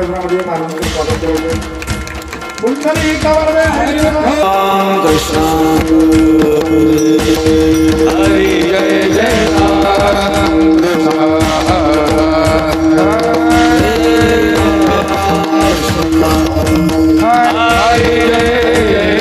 चंद्रामध्ये महाराजांचे स्वागत करतो। मुंडली कवरवे हरी राम कृष्ण हरी जय जय राम कृष्ण हरी जय राम कृष्ण जय राम कृष्ण जय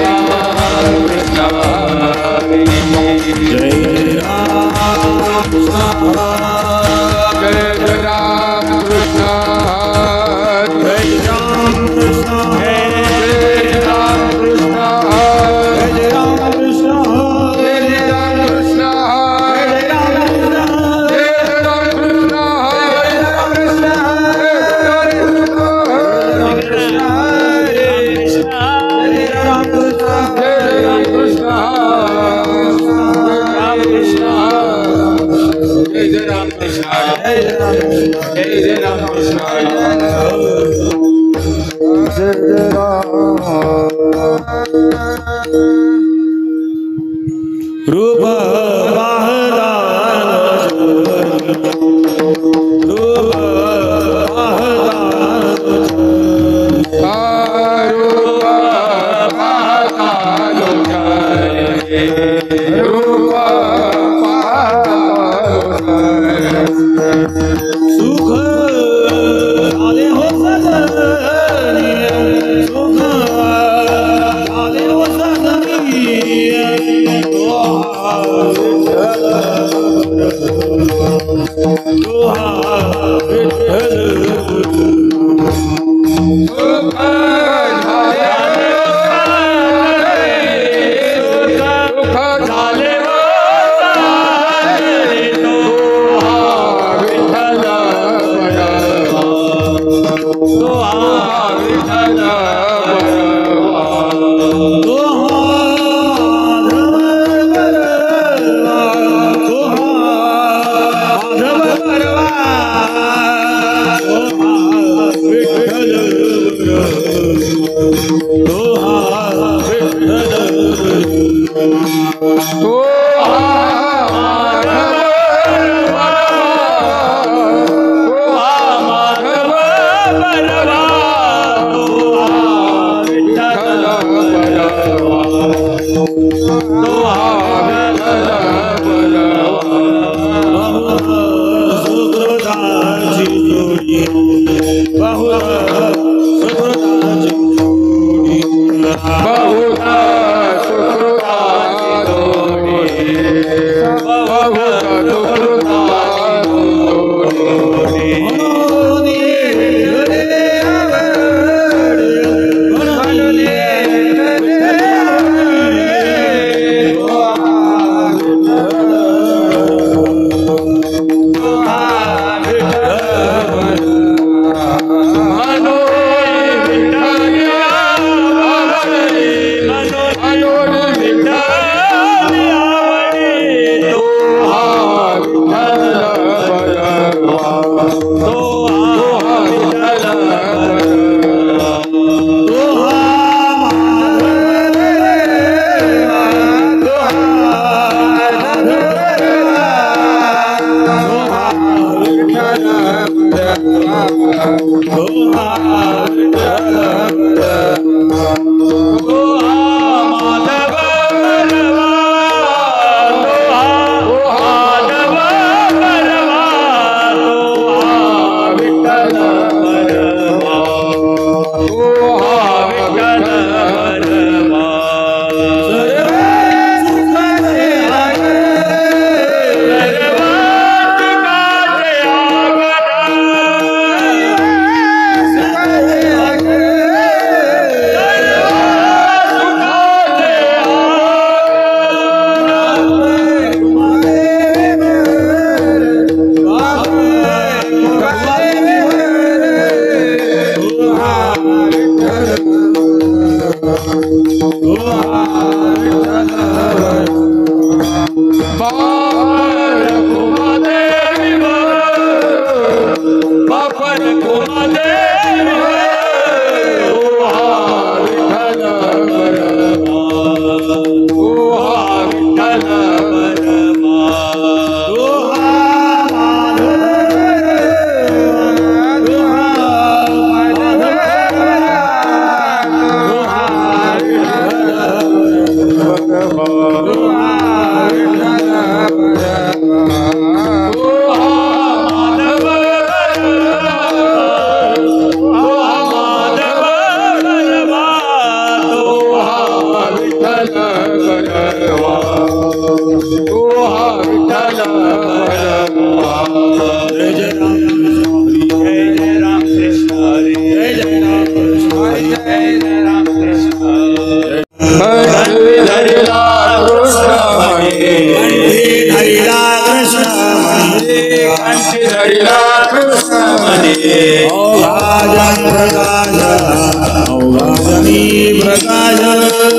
राम कृष्ण जय राम कृष्ण जय राम कृष्ण जय राम कृष्ण जय राम कृष्ण जय राम कृष्ण रूप करवा तू हा विठ्ठल करवा जय जय राम कृष्ण हरी जय जय राम कृष्ण हरी जय जय राम कृष्ण हरी कंठी धरिला कृष्ण मणी धरिला कृष्ण मणी कंठी धरिला कृष्ण मणी औघाजन प्रकाश औघाजनी प्रकाश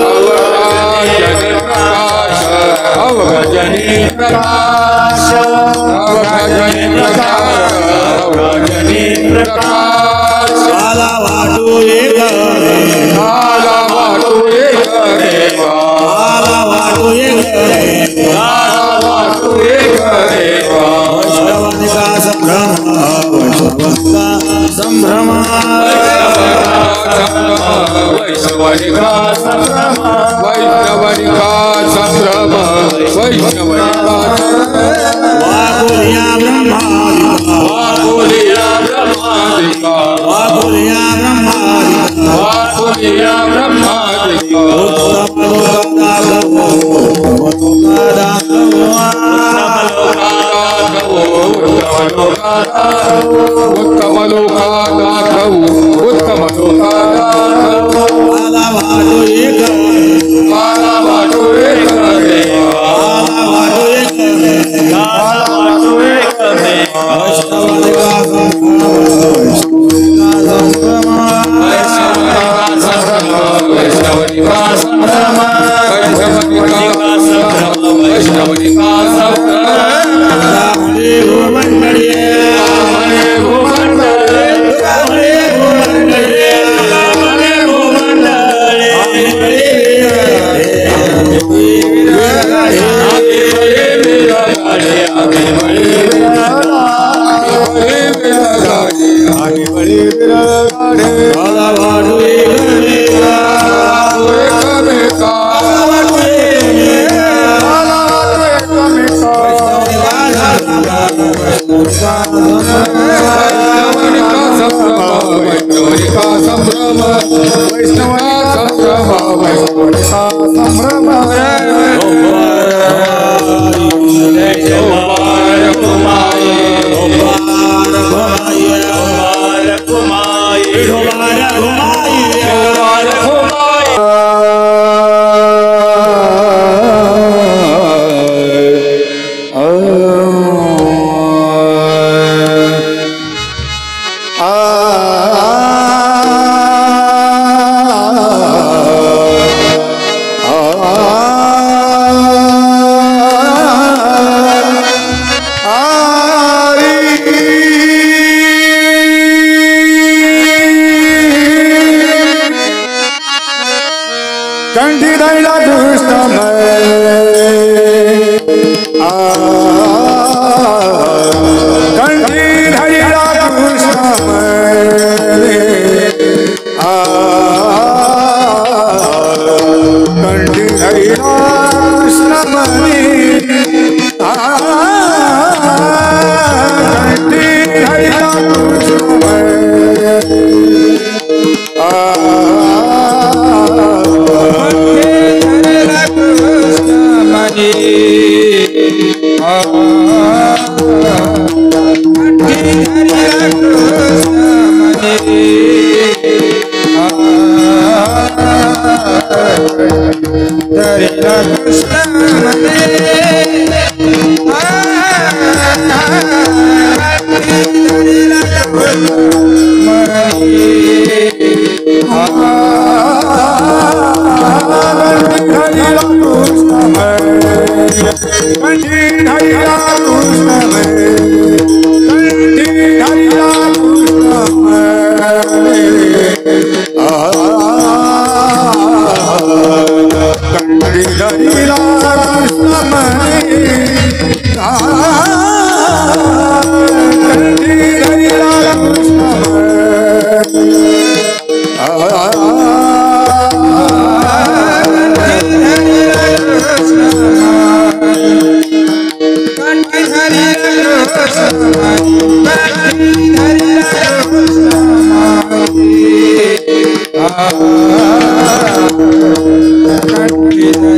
अवघजनी प्रकाश अवघजनी प्रकाश अवघजनी प्रकाश आला वाटू एक आला वाटू एक देवा आला वाटू एक आला वाटू एक देवा वैष्णवानी का संभ्रम वैष्णवानी का संभ्रम वैष्णवानी का संभ्रम वैष्णवानी का वाकुलिया ब्रह्मादिका वाकुलिया ब्रह्मादिका वाकुलिया ब्रह्मादिका वाकुलिया ब्रह्मादिका उत्तम लोकादाखव उत्तम लोकादाखव आला वाटू एक आला वाटू एक आला वाटू एक आला वाटू एक वैष्णवानी का वैष्णवानी का संभ्रम वैष्णवानी का कंठी धरिला कृष्ण कंठी धरिला कृष्ण कंठी धरिला कृष्ण कंठी धरिला कंठी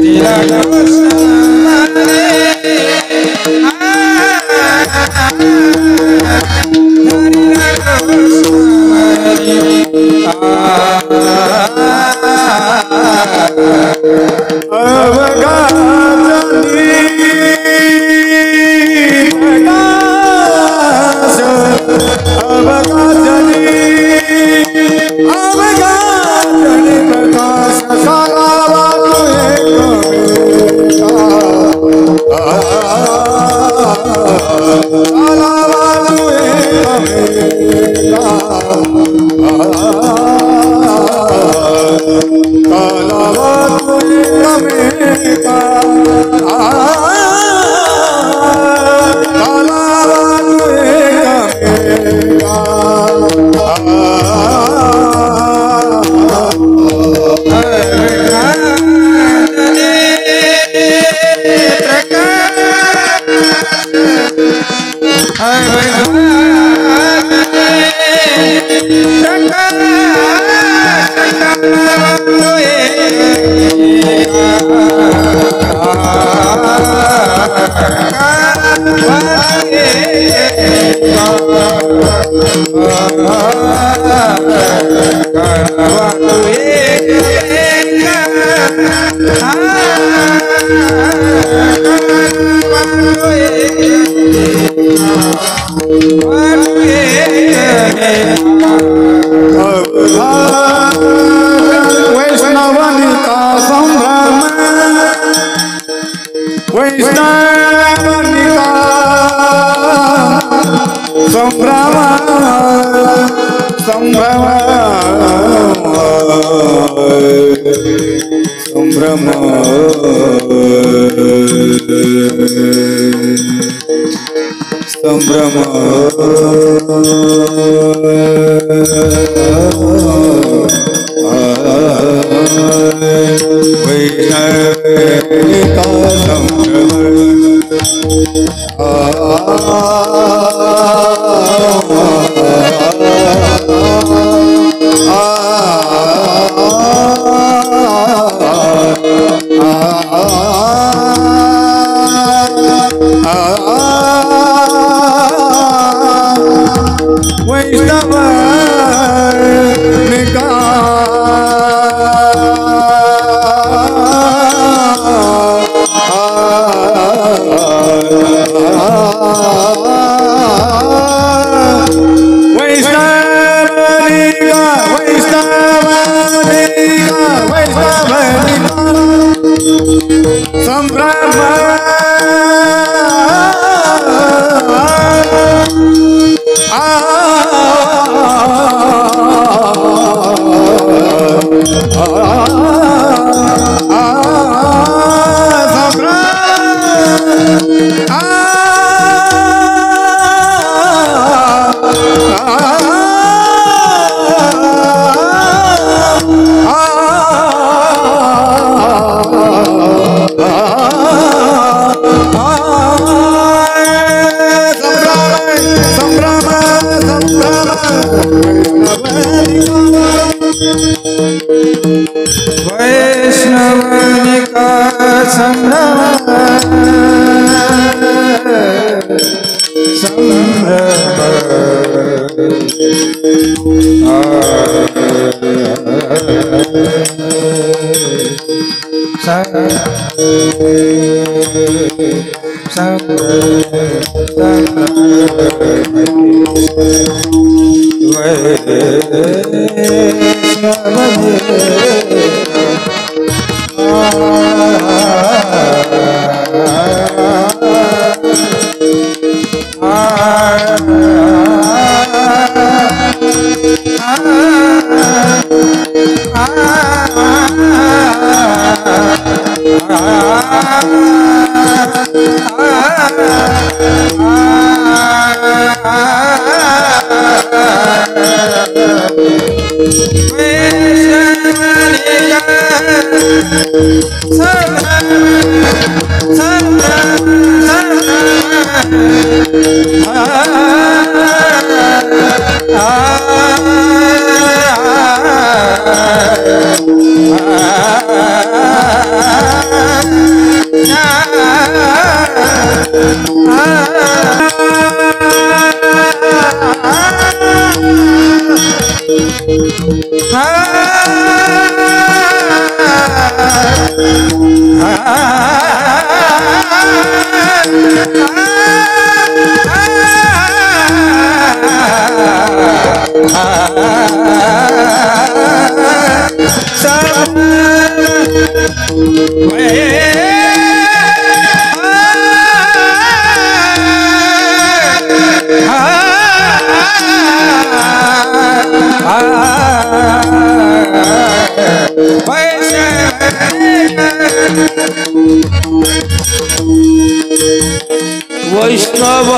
वैष्णव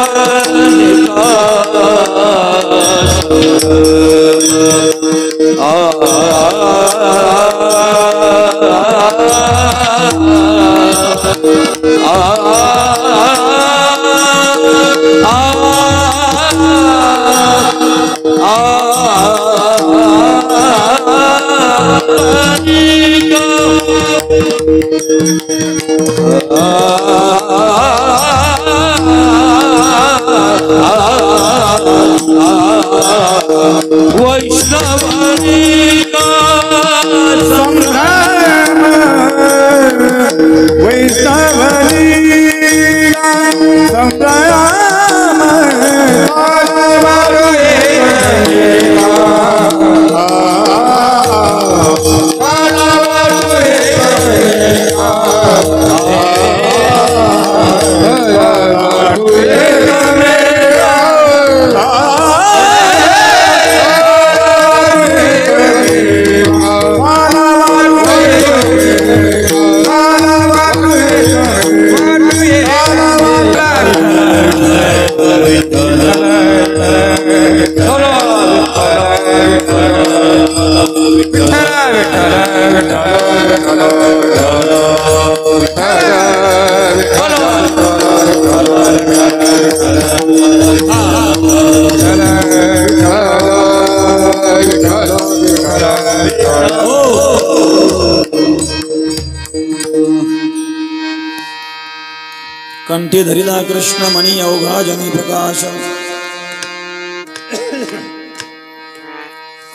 कंठी धरिला कृष्ण मणि अवघा जनी प्रकाश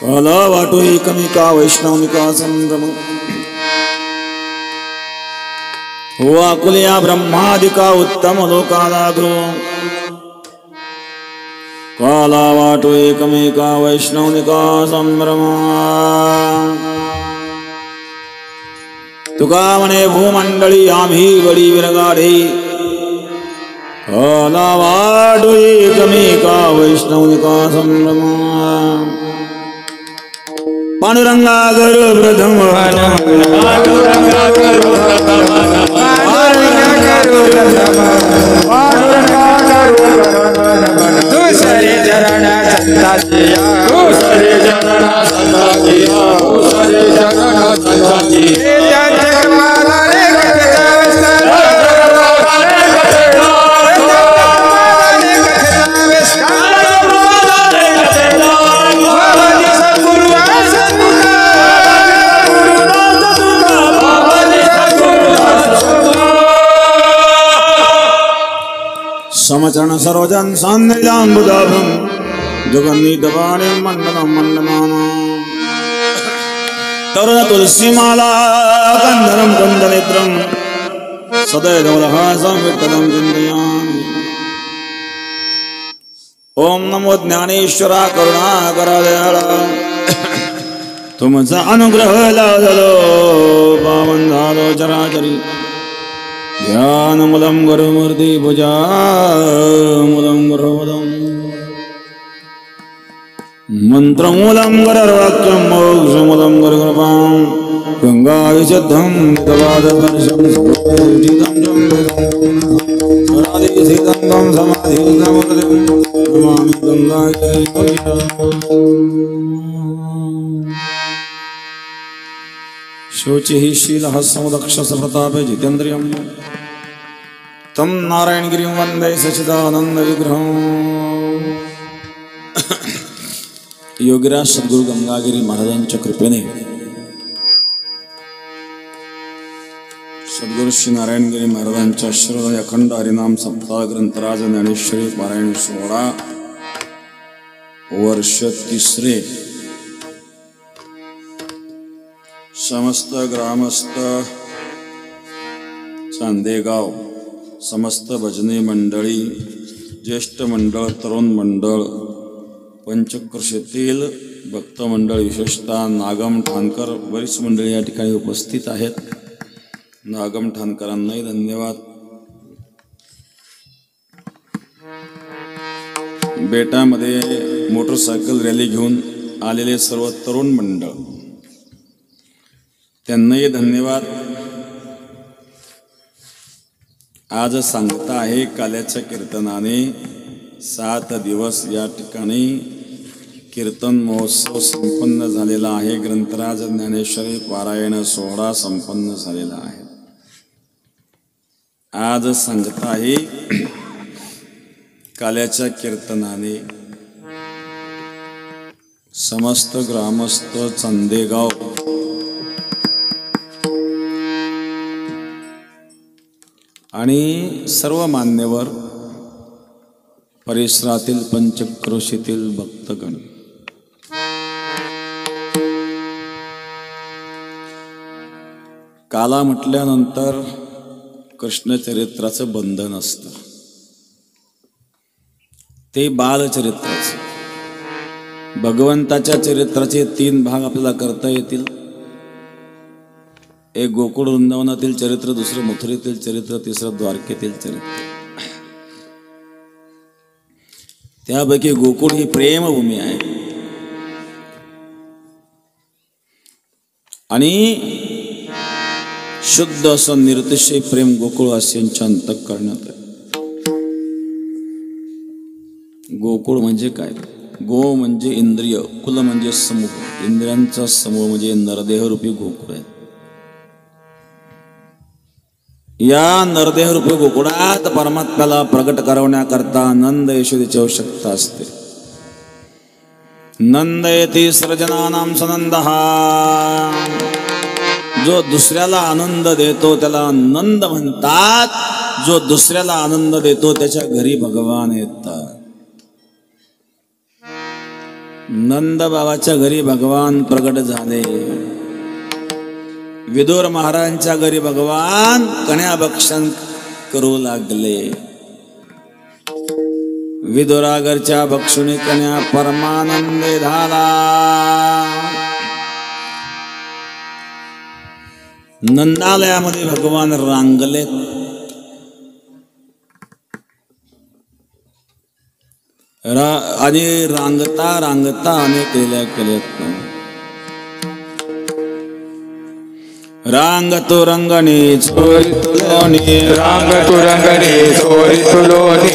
काला वाटो एकमिका वैष्णवनिका संभ्रम हो आकुल्या ब्रह्मादिका उत्तम लोकालाग्रो काला वाटो एकमेका वैष्णवनिका संभ्रम तुका म्हणे भूमंडळी आम्ही बडी विरगाढे काला वाटो एकमेका वैष्णवनिका संभ्रम पांडुरंगा गुरु प्रथम दूसरे चरण संताजिया दूसरे चरण संताजिया दूसरे चरण संताजिया जगमाला रे समचरण सरोजन सान्निध्याम्बुदाभं जगन्नीतपाणिं मण्डनं मण्डमाना तरुण तुलसीमाला कन्दरं कन्दनेत्रं सदैवदहासं विठ्ठलं चिन्तयामि। ओम नमो ज्ञानेश्वरा करुणाकरा दयाळा तुमचा अनुग्रह लाभलो पावन झालो चराचरी ध्यानमूलं गुरुमूर्ति भुजामूलं गुरुपदं मंत्रमूलं गुरुर्वाक्यं मोक्षमूलं गुरुकृपां गंगाविशुद्धं तवादस्पर्शं समाधिसिद्धं समाधिसमृद्धिं नमामि गंगागिरिं शोचिः शीलः समुदक्षस प्रतापे जितेन्द्रियं तं नारायणगिरिं वन्दे सच्चिदानन्दविग्रहं। योगीराज सद्गुरु गंगागिरी महाराजांच्या कृपेने सद्गुरु श्री नारायणगिरी महाराजांच्या श्रीहरी अखंड हरिनाम सप्ताह ग्रंथराज ज्ञानेश्वरी पारायण सोहळा वर्ष तिसरे समस्त ग्रामस्थ चांदेगाव समस्त भजनी मंडळी, ज्येष्ठ मंडळ, तरुण मंडळ, पंचक्रोशीतील भक्त मंडळ, विशेषतः नागम ठाणकर बरीच मंडळी या ठिकाणी उपस्थित आहेत. नागम ठाणकरांनाही धन्यवाद. बेटामध्ये मोटरसायकल रॅली घेऊन आलेले सर्व तरुण मंडळ, त्यांनाही धन्यवाद. आज सांगता आहे काल्याच्या कीर्तनाने 7 दिवस या ठिकाणी कीर्तन महोत्सव संपन्न झालेला आहे. ग्रंथराज ज्ञानेश्वरी पारायण सोहळा संपन्न झालेला आहे. आज सांगता आहे काल्याच्या कीर्तनाने समस्त ग्रामस्थ, चंदेगाव आणि सर्व मान्यवर, परिसरातील पंचक्रोशीतील भक्तगण, काला म्हटल्यानंतर कृष्णचरित्राचं बंधन असतं. ते बालचरित्राचे, भगवंताच्या चरित्राचे 3 भाग आपल्याला करता येतील. एक गोकुळ वृंदावनातील चरित्र, दुसरं मथुरेतील चरित्र, तिसरं द्वारकेतील चरित्र. त्यापैकी गोकुळ ही प्रेमभूमी आहे आणि शुद्ध असं निरतिशय प्रेम गोकुळवासियांच्या अंतःकरणात आहे. गोकुळ म्हणजे काय? गो म्हणजे इंद्रिय, कुल म्हणजे समूह, इंद्रियांचा समूह म्हणजे नरदेहरूपी गोकुळ आहे. या नरदेहरूपी गोकुळात परमात्म्याला प्रगट करवण्याकरता नंद यशोदेची आवश्यकता असते. नंदयती सर्वजनानां सनंदः. जो दुसऱ्याला आनंद देतो त्याला नंद म्हणतात. जो दुसऱ्याला आनंद देतो त्याच्या घरी भगवान येतात. नंद बाबाच्या घरी भगवान प्रगट झाले. विदुर महाराजांच्या घरी भगवान कन्याभक्षण करू लागले. विदुरागरच्या भक्षुणी कन्या परमानंदे झाला. नंदालयामध्ये भगवान रांगले. आणि रांगता रांगता अनेक लीला केल्यात. रांग तो रंगणी चोरी तुलोनी, रांग तू रंगणी चोरी तुलोनी,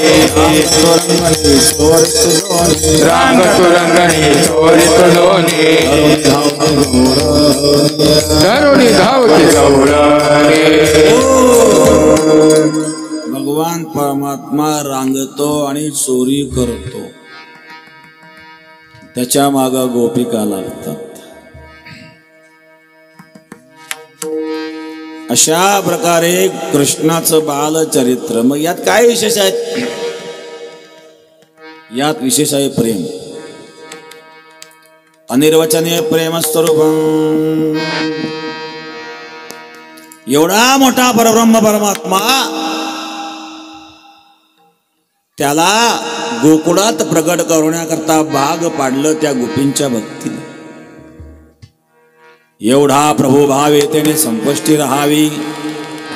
रांग तू रंगणी चोरी तुलोनी, तरुणी धावती गौरवणी. भगवान परमात्मा रांगतो आणि चोरी करतो. त्याच्या मागे गोपिका लागतात. अशा प्रकारे कृष्णाचं बालचरित्र. मग यात काय विशेष आहे? यात विशेष आहे प्रेम. अनिर्वचनीय प्रेम स्वरूप. एवढा मोठा परब्रह्म परमात्मा, त्याला गोकुळात प्रगट करण्याकरता भाग पाडलं त्या गोपींच्या भक्तीने. एवढा प्रभू भावे त्याने संपुष्टी राहावी.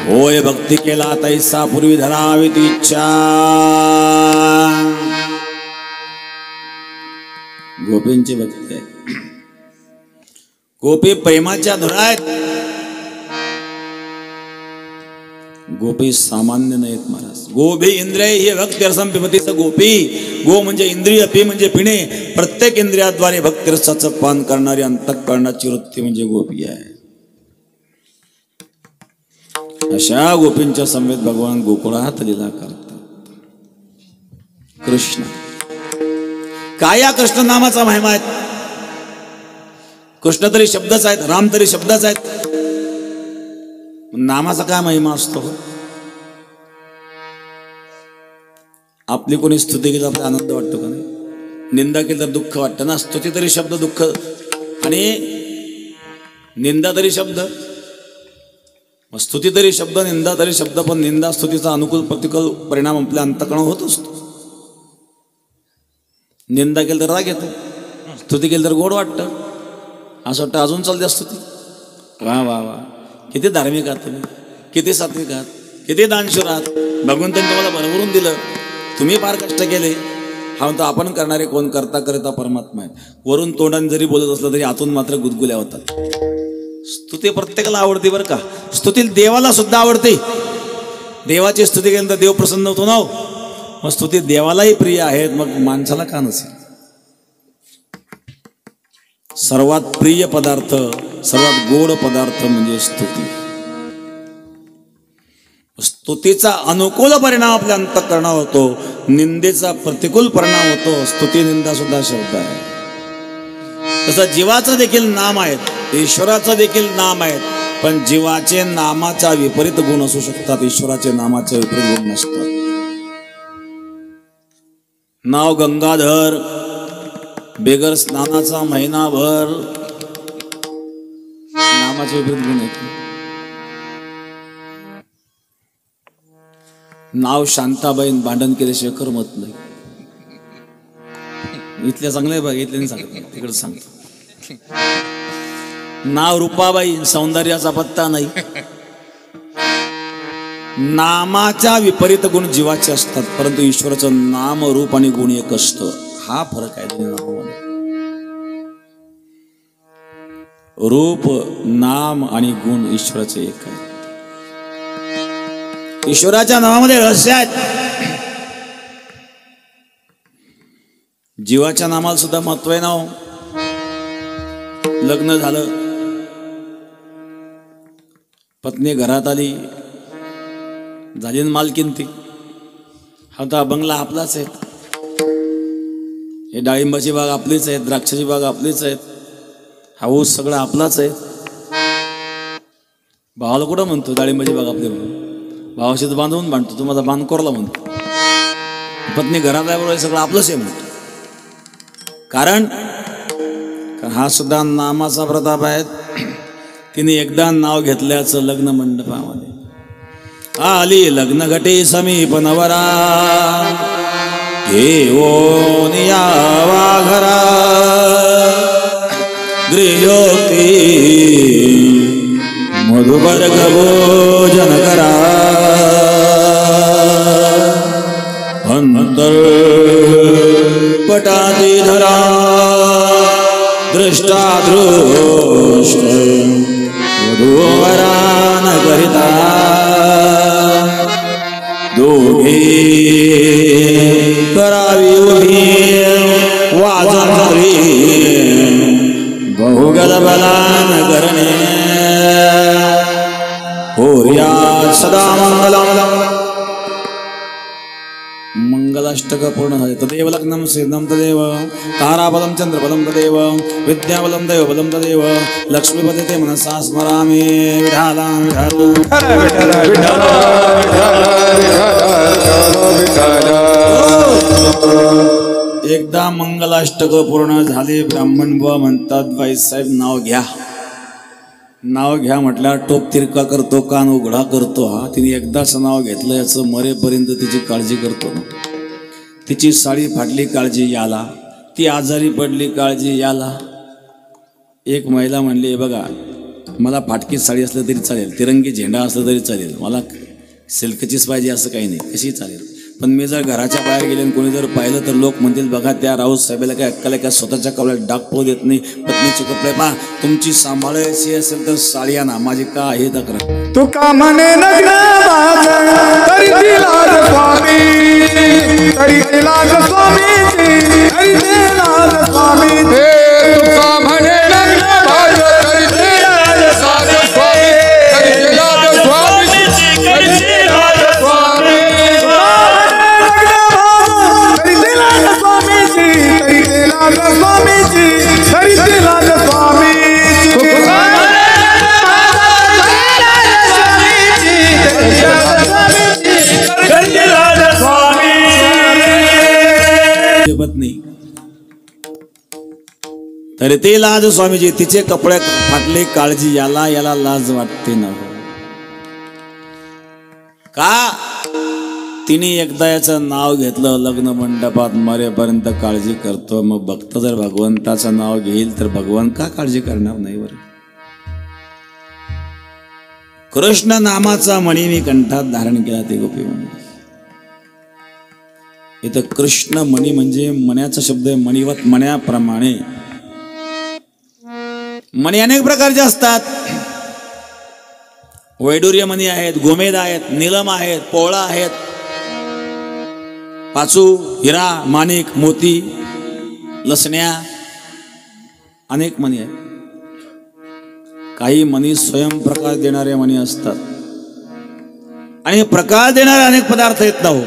होय भक्ती केला तैसा पूर्वी धरावी ती इच्छा. गोपींची भक्ती आहे. गोपी प्रेमाच्या धुरा आहेत. गोपी सामान्य नाहीत महाराज. गोपी इंद्रिय ही भक्ती रसम पिबतीचं. गोपी, गो म्हणजे इंद्रिय, पी म्हणजे पिणे. प्रत्येक इंद्रियाद्वारे भक्ती रसाचं पान करणारी अंतःकरणाची वृत्ती म्हणजे गोपी आहे. अशा गोपींच्या समेत भगवान गोकुळात लीला करतात. कृष्ण काय या कृष्ण नामाचा महिमा आहे? कृष्ण तरी शब्दच आहेत, राम तरी शब्दच आहेत. नामाचा काय महिमा असतो? आपली कोणी स्तुती केली आपला आनंद वाटतो का नाही? निंदा केली तर दुःख वाटतं ना. स्तुती तरी शब्द, दुःख आणि निंदा तरी शब्द. स्तुती तरी शब्द, निंदा तरी शब्द, पण निंदा स्तुतीचा अनुकूल प्रतिकूल परिणाम आपल्या अंतःकरणावर होत असतो. निंदा केली तर राग येतो, स्तुती केली तर गोड वाटतं, असं वाटतं अजून चालते स्तुती. वा वा वा, किती धार्मिक आहात तुम्ही, किती सात्विक आहात, किती दानशूर आहात. भगवंतांनी तुम्हाला भरभरून दिलं, तुम्ही फार कष्ट केले. हा म्हणतो आपण करणारे कोण, करता करता परमात्मा आहे. वरून तोंडाने जरी बोलत असलं तरी आतून मात्र गुदगुल्या होतात. स्तुती प्रत्येकाला आवडते बरं का. स्तुती देवाला सुद्धा आवडते. देवाची स्तुती केल्यानंतर देव प्रसन्न होतो ना. मग स्तुती देवालाही प्रिय आहेत, मग माणसाला का नसेल. सर्वात प्रिय पदार्थ, सर्वात गोड पदार्थ म्हणजे स्तुती. स्तुतीचा अनुकूल परिणाम आपल्या अंतःकरणावर होतो, निंदेचा प्रतिकूल परिणाम होतो. स्तुती निंदा सुद्धा शब्द आहे. तसं जीवाचं देखील नाम आहेत, ईश्वराचं देखील नाम आहेत, पण जीवाचे नामाचा विपरीत गुण असू शकतात, ईश्वराचे नामाचे विपरीत गुण नसतात. नाव गंगाधर, बेगर स्नानाचा महिनाभर, नामाचे विपरीत गुण आहेत. नाव शांताबाईन भांडण केल्याशिवाय करमत नाही. इथल्या चांगले बघ, इथल्या सांगत तिकडे सांगतो. नाव रूपाबाई, सौंदर्याचा पत्ता नाही. नामाच्या विपरीत गुण जीवाचे असतात, परंतु ईश्वराचं नाम, रूप आणि गुण एक असतं. हा फरक आहे दोन्ही नामामध्ये. रूप, नाम आणि गुण ईश्वराचे एक आहे. ईश्वराच्या नावामध्ये रहस्य आहेत. जीवाच्या नामाला सुद्धा महत्व आहे ना. लग्न झालं, पत्नी घरात आली, झाली मालकीन ती. हा बंगला आपलाच आहे, हे डाळिंबाची बाग आपलीच आहे, द्राक्षाची बाग आपलीच आहेत, हा ऊस सगळं आपलाच आहे. भावाला कुठं म्हणतो डाळिंबाची बाग आपली म्हणून, भावाशी तर बांधवून बांधतो, तू माझा बांधकोरला म्हणतो. पत्नी घरात आहे, सगळं आपलंच आहे म्हणतो. कारण हा सुद्धा नामाचा प्रताप आहे. तिने एकदा नाव घेतल्याचं लग्न मंडपामध्ये. आली लग्न घटे समीप नवरा, घेऊन यावा घरा, गृहोक्ती मधुवर्ग भोजन करा, अंतर पटाती धरा, दृष्टा दृष्ट वधूवरा न करिता, दोघे करावी उभी वाजंत्री, बहुगल बलान करणे, होर्या सदा मंगलम. मंगलाष्टक पूर्ण झाले. तदेव लग्नम श्रीदम तदेव, ताराबलम चंद्रबलम तदेव, विद्याबलम दैवबलम तदेव, लक्ष्मीपते ते मनसा स्मरामि. विठाला एकदा मंगलाष्टक पूर्ण झाले. ब्राह्मण बुवा म्हणतात, बाईसाहेब नाव घ्या. नाव घ्या म्हटल्यावर टोप तिरका करतो, कान उघडा करतो. हा तिने एकदाच नाव घेतलं, याचं मरेपर्यंत तिची काळजी करतो. तिची साडी फाटली, काळजी याला. ती आजारी पडली, काळजी याला. एक महिला म्हणली, बघा मला फाटकी साडी असलं तरी चालेल, तिरंगी झेंडा असला तरी चालेल, मला सिल्कचीच पाहिजे असं काही नाही, कशी चालेल. पण मी जर घराच्या बाहेर गेले आणि कोणी जर पाहिलं तर लोक म्हणतील, बघा त्या राऊत साहेबाला काय अक्कल आहे का, स्वतःच्या कपड्यात डाग पडू देत नाही, पत्नीचे कपडे पहा. तुमची सांभाळायची असेल तर साडी आणा, माझी का आहे तक्रार. तू का म्हणे लग्न माझं तरी दिलाज स्वामी, तरी दिलाज स्वामी, तरी दिलाज स्वामी. तू का म्हणे लग्न माझं तरी दिलाज स्वामी, तरी दिलाज स्वामी, तरी दिलाज स्वामी. तरी दिलाज स्वामीची, तरी दिलाज स्वामीची, तरी दिलाज स्वामी. पत्नी तरी ते लाज स्वामीजी, तिचे कपडे फाटले, काळजी याला, याला लाज वाटते ना. का तिने एकदा याचं नाव घेतलं लग्न मंडपात मरेपर्यंत काळजी करतो, मग भक्त जर भगवंताचं नाव घेईल तर भगवान का काळजी करणार नाही बरं? कृष्ण नामाचा मणी मी कंठात धारण केला ते गोपी म्हणजे इथं कृष्ण मणी म्हणजे मण्याचा शब्द आहे, मणिवत मण्याप्रमाणे. मणी अनेक प्रकारचे असतात. वैडूर्य मणी आहेत, गोमेद आहेत, नीलम आहेत, पोळा आहेत, पाचू, हिरा, माणिक, मोती, लसण्या, अनेक मणी आहेत. काही मणी स्वयंप्रकाश देणारे मणी असतात आणि प्रकाश देणारे अनेक पदार्थ आहेत ना हो.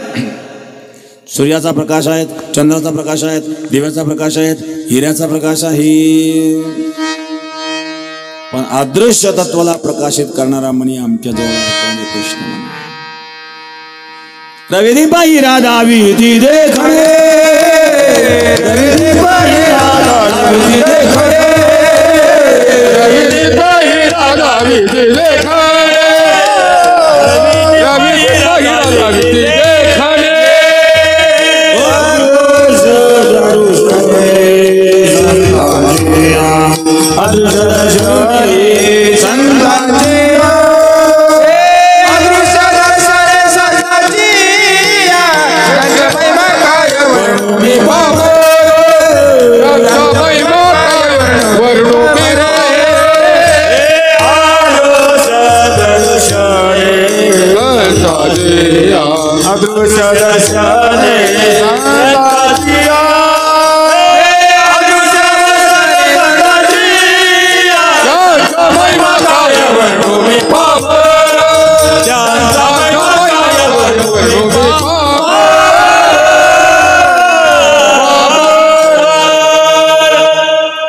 सूर्याचा प्रकाश आहेत, चंद्राचा प्रकाश आहेत, दिव्याचा प्रकाश आहेत, हिऱ्याचा प्रकाश आहे. पण अदृश्य तत्वाला प्रकाशित करणारा मणी आमच्या जवळ कृष्ण मणी. रविदी पाही राधा विधी देखणे, रविदी पाही राधा विधी देखणे, रविदी पाही राधा विधी देखणे, रविदी पाही राधा विधी देखणे.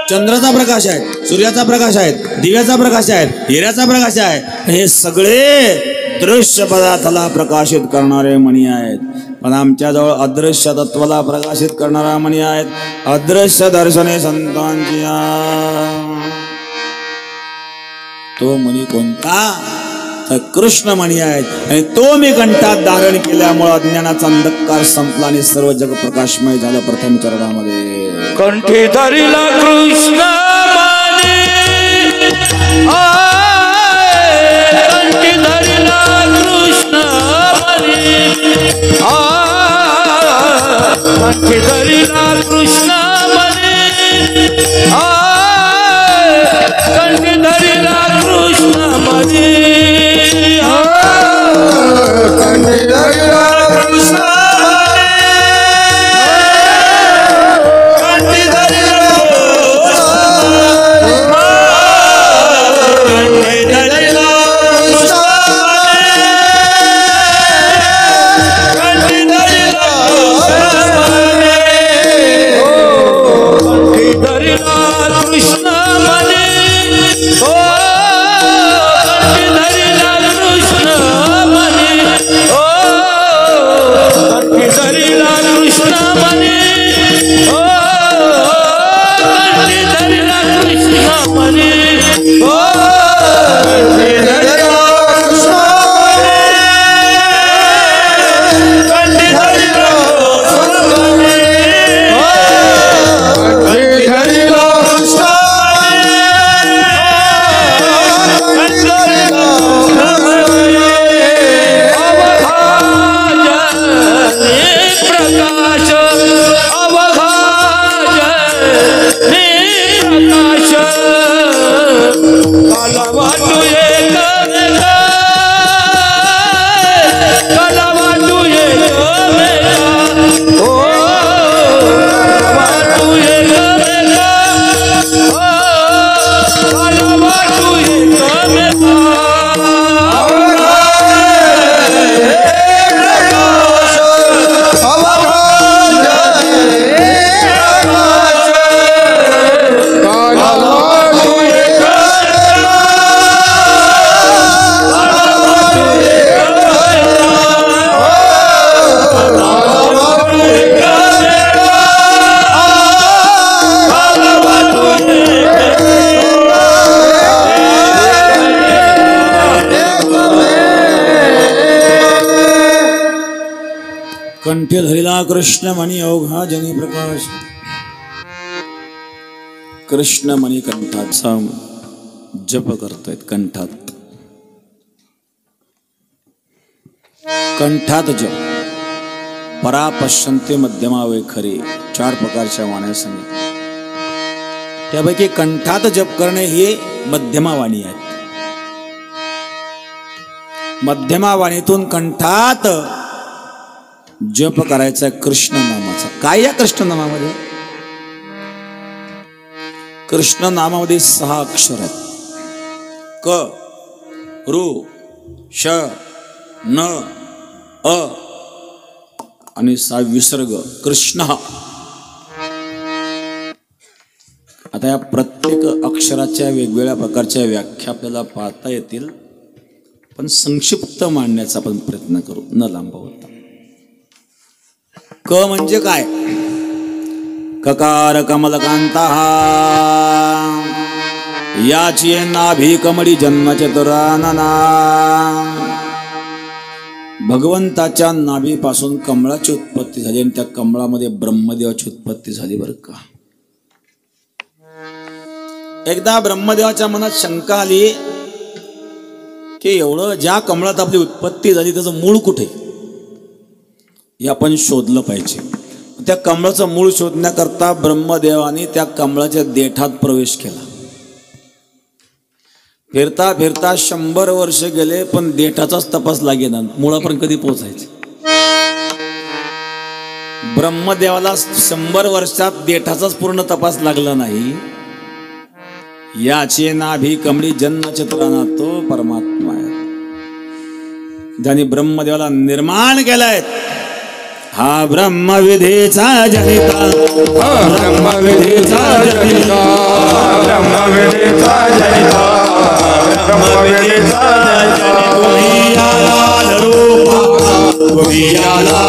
चंद्राचा प्रकाश आहे, सूर्याचा प्रकाश आहे, दिव्याचा प्रकाश आहे, हिऱ्याचा प्रकाश आहे. हे सगळे दृश्य पदार्थाला प्रकाशित करणारे मणी आहेत. पण आमच्याजवळ अदृश्य तत्वाला प्रकाशित करणारा मणी आहेत. अदृश्य दर्शने संतांची. तो मणी कोणता? तर कृष्ण मणी आहेत आणि तो मी कंठात धारण केल्यामुळे अज्ञानाचा अंधकार संपला आणि सर्व जग प्रकाशमय झालं. प्रथम चरणामध्ये कंठी धरिला कृष्ण मणी, कंठी धरिला कृष्ण मणी, कंठी धरिला कृष्ण मणी, कंठी धरिला कृष्ण मणी, कंठी धरिला कृष्ण कंठी धरिला कृष्ण मणी अवघा जनी प्रकाश कृष्ण मणी कंठाचा जप करतोय कंठात कंठात जप परा पश्यन्ते मध्यमा वैखरी 4 प्रकारच्या वाण्या सांगितल्या त्यापैकी कंठात जप करणे ही मध्यमा वाणी आहे मध्यमा वाणीतून कंठात जप करायचा कृष्ण नामाचा काय या कृष्ण नामामध्ये कृष्ण नामामध्ये 6 अक्षर आहेत क रू श न अ आणि 6 विसर्ग कृष्ण आता या प्रत्येक अक्षराच्या वेगवेगळ्या प्रकारच्या व्याख्या आपल्याला पाहता येतील पण संक्षिप्त मांडण्याचा आपण प्रयत्न करू न लांबवता क म्हणजे काय ककार कमलकांता याची नाभी कमळी जन्मचतुरानना भगवंताच्या नाभीपासून कमळाची उत्पत्ती झाली आणि त्या कमळामध्ये ब्रह्मदेवाची उत्पत्ती झाली बरं का एकदा ब्रह्मदेवाच्या मनात शंका आली की एवढं ज्या कमळात आपली उत्पत्ती झाली त्याचं मूळ कुठे हे आपण शोधलं पाहिजे त्या कमळाचं मूळ शोधण्याकरता ब्रह्मदेवाने त्या कमळाच्या देठात प्रवेश केला फिरता फिरता 100 वर्ष गेले पण देठाचाच तपास लागेना मुळापर्यंत कधी पोहोचायचे ब्रह्मदेवाला 100 वर्षात देठाचाच पूर्ण तपास लागला नाही याची नाभी कमळी जन्मचतुराना तो परमात्मा आहे ज्याने ब्रह्मदेवाला निर्माण केलाय हा ब्रह्मविधीचा जनिता ब्रह्मविधीचा जनिता ब्रह्मविधीचा जनिता ब्रह्मविधीचा जनिता तुम्ही आला रूपा तुम्ही आला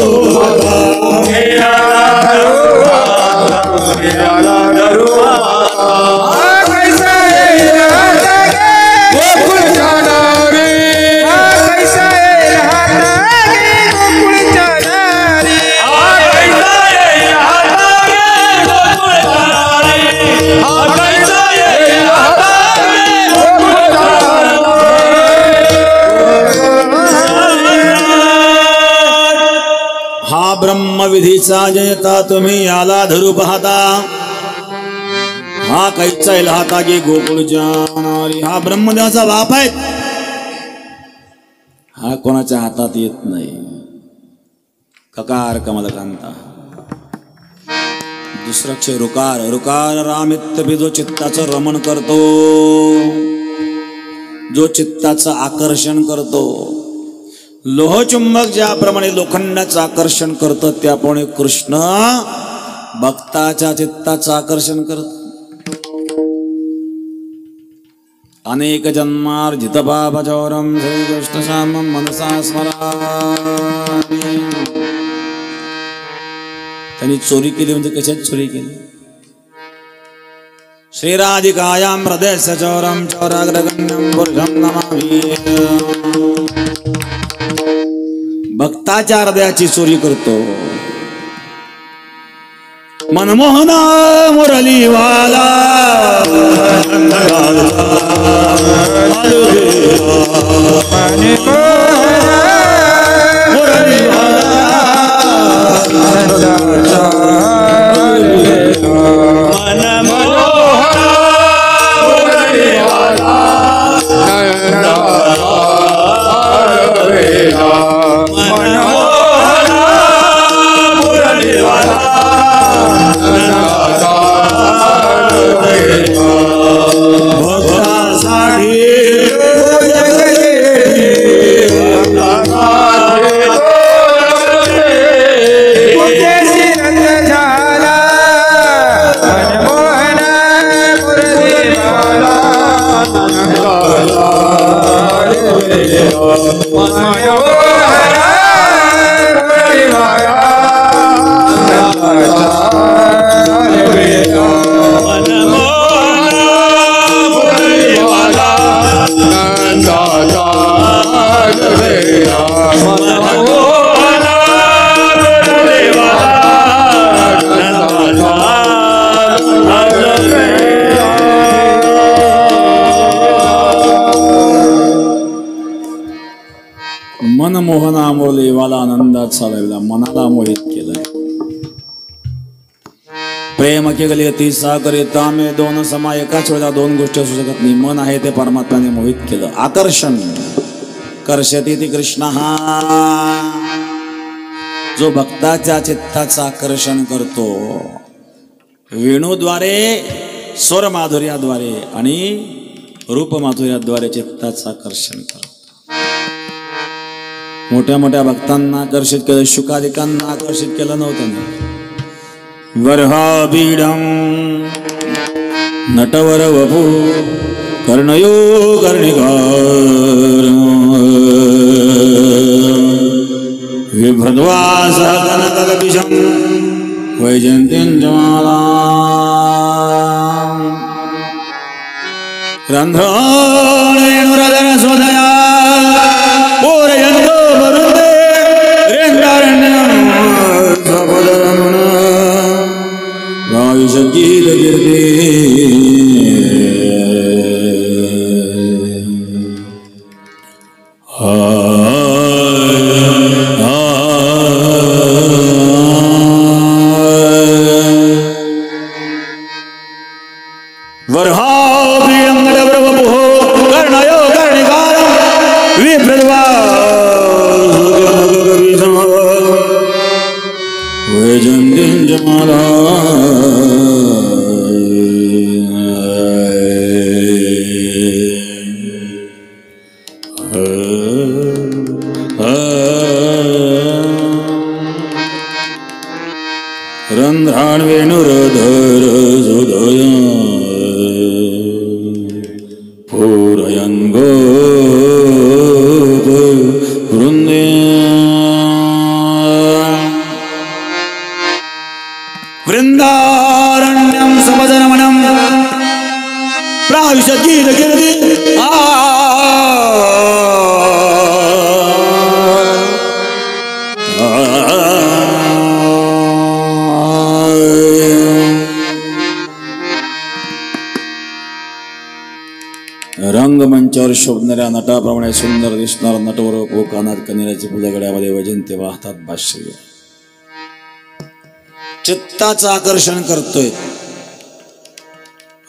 रूपा तुम्ही आला रूपा तुम्ही आला रूपा कैसा गोकुळ जाणारे कैसा गोकुळ जाणारे हा ब्रह्मविधीचा जयता तुम्ही याला धरू पाहता हा कैचा राहता की गोकुळ जाणारी हा ब्रह्मदेवाचा बाप आहे हा कोणाच्या हातात येत नाही ककार कमलकांता दुसरा अक्षर रुकार रुकार रामित्य जो चित्ताचं रमण करतो जो चित्ताचं आकर्षण करतो लोहचुंबक ज्याप्रमाणे लोखंडाचं आकर्षण करतं त्याप्रमाणे कृष्ण भक्ताच्या चित्ताचं आकर्षण करतो अनेक जन्मार्जित पापचौरम श्री कृष्ण श्यामं मनसा स्मरामि त्यांनी चोरी केली म्हणजे कशात चोरी केली श्रीराधिकायां हृदयस्य चौरम चौराग्रगण्यं पुरुषं नमामि भक्ताच्या हृदयाची चोरी करतो मनमोहना मुरलीवाला मनमोहन आमोरलेवाला आनंदात चालवला, मनाला मोहित केलं. प्रेम केले अति सागरे तामे दोन समा, एकाच वेळेला दोन गोष्टी असू शकत नाही. मन आहे ते परमात्म्याने मोहित केलं. आकर्षण कर्षती ती कृष्ण, हा जो भक्ताच्या चित्ताचं आकर्षण करतो वेणूद्वारे, स्वर माधुर्याद्वारे आणि रूप माधुर्याद्वारे चित्ताचं आकर्षण करतो. मोठ्या मोठ्या भक्तांना आकर्षित केलं, शुकादिकांना आकर्षित केलं नव्हतं. वर्हाबीडं नटवर वपू कर्णयो कर्णिकार विभ्रद्वास कनकलपिशं वैजयन्तीं जमाला रन्ध्रेणुरदन स्वदया पूरयन्तो वरुदे रेन्दारण्यं स्वपदरमण रायुषगीत कीर्ति रंध्राण वेणुरधर सुदय पूरयन् गोप वृन्दे वृन्दारण्यं समजनमनं प्राविशद्गीत कीर्ति रंगमंचावर शोभणाऱ्या नटाप्रमाणे सुंदर दिसणार नटवर कानात कनेराची फुलं गळ्यामध्ये वैजंती वाहतात. भाष्य चित्ताचं आकर्षण करतोय.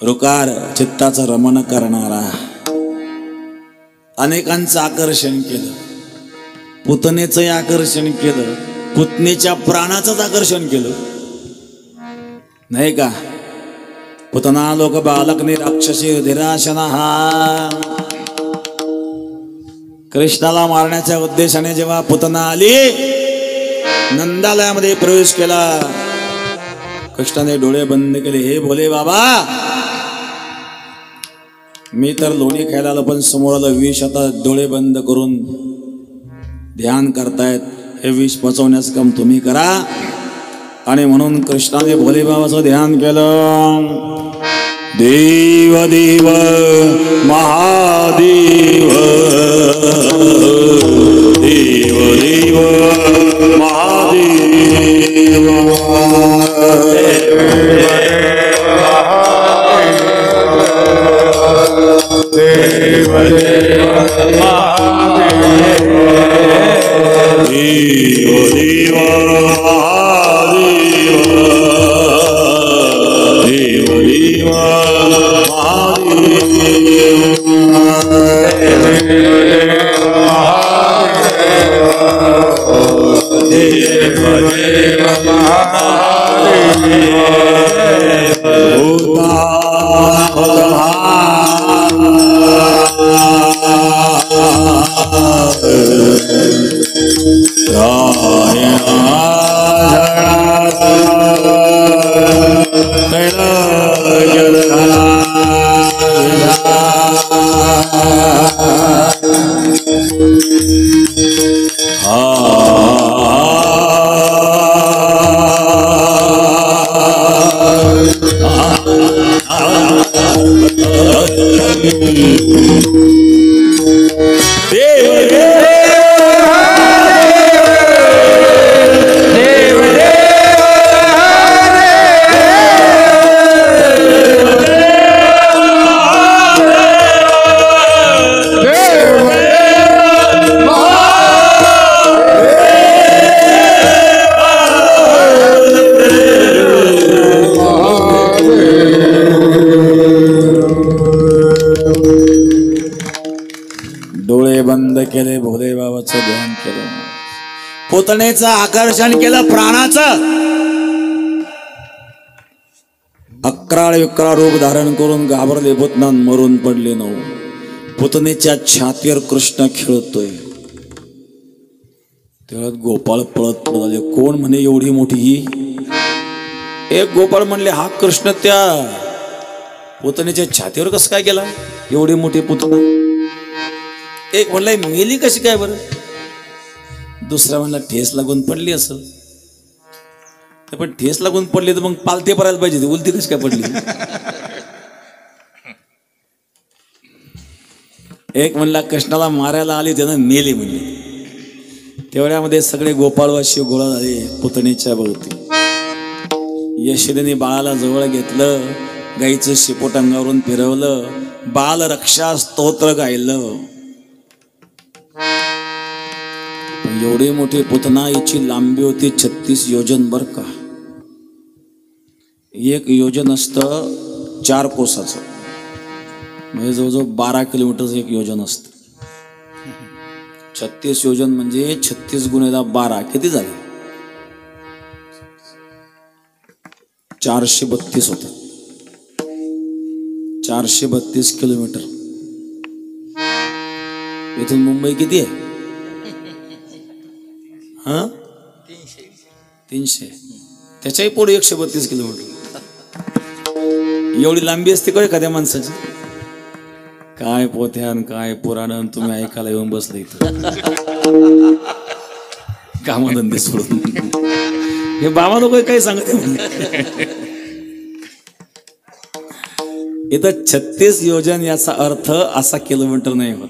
रुकार चित्ताचं रमण करणारा, अनेकांचं आकर्षण केलं. पुतनेचं आकर्षण केलं, पुतनेच्या प्राणाचंच आकर्षण केलं नाही का. पुतना लोक बालकने राक्षसी रुधिराशना, हा कृष्णाला मारण्याच्या उद्देशाने जेव्हा पुतना आली, नंदालयामध्ये प्रवेश केला, कृष्णाने डोळे बंद केले. हे बोले बाबा, मी तर लोणी खायला आलो, पण समोर आलं विष, आता डोळे बंद करून ध्यान करतायत, हे विष पचवण्याचं काम तुम्ही करा. आणि म्हणून कृष्णाने भोले बाबाचं ध्यान केलं. देव देव महादेव, देव देव महादेव, देव देव महादेव, देव देव पुतणेचं आकर्षण केलं प्राणाचं. 11 विक्रा रूप धारण करून घाबरले पुतना मरून पडले नऊ. पुतणेच्या छातीवर कृष्ण खेळतोय. तेव्हा गोपाळ पळत पळत आले. कोण म्हणे एवढी मोठी ही? एक गोपाळ म्हणले हा कृष्ण त्या पुतणेच्या छातीवर कसं काय गेला एवढी मोठी पुतना. एक म्हणलाय मेली कशी काय बरं. दुसरा म्हणला ठेस लागून पडली असेल. पण ठेस लागून पडली तर मग पालते पडायला पाहिजे, उलटी कशी काय पडली. एक म्हणला कृष्णाला मारायला आली त्यानं मेली म्हणली. तेवढ्यामध्ये सगळे गोपाळवासी गोळा झाले पुतणीच्या भोवती. यशोदेने बाळाला जवळ घेतलं, गाईचं शिपोट अंगावरून फिरवलं, बाल रक्षा स्तोत्र गायलं. एवढी मोठी पुतना, याची लांबी होती 36 योजन बर का. एक योजन असतं 4 कोसाचं, म्हणजे जवळजवळ 12 किलोमीटरचं एक योजन असतं. 36 योजन म्हणजे 36 गुणिले 12 किती झाले? 432 होतं. 432 किलोमीटर. इथून मुंबई किती आहे? 300. त्याच्याही पुढे 132 किलोमीटर. एवढी लांबी असते का एखाद्या माणसाची? काय पोथ्यान काय पुराण तुम्ही ऐकायला येऊन बसले इथं कामधंदे सोडून. हे बाबा लोक काही सांगते इथं 36 योजन याचा अर्थ असा किलोमीटर नाही होत.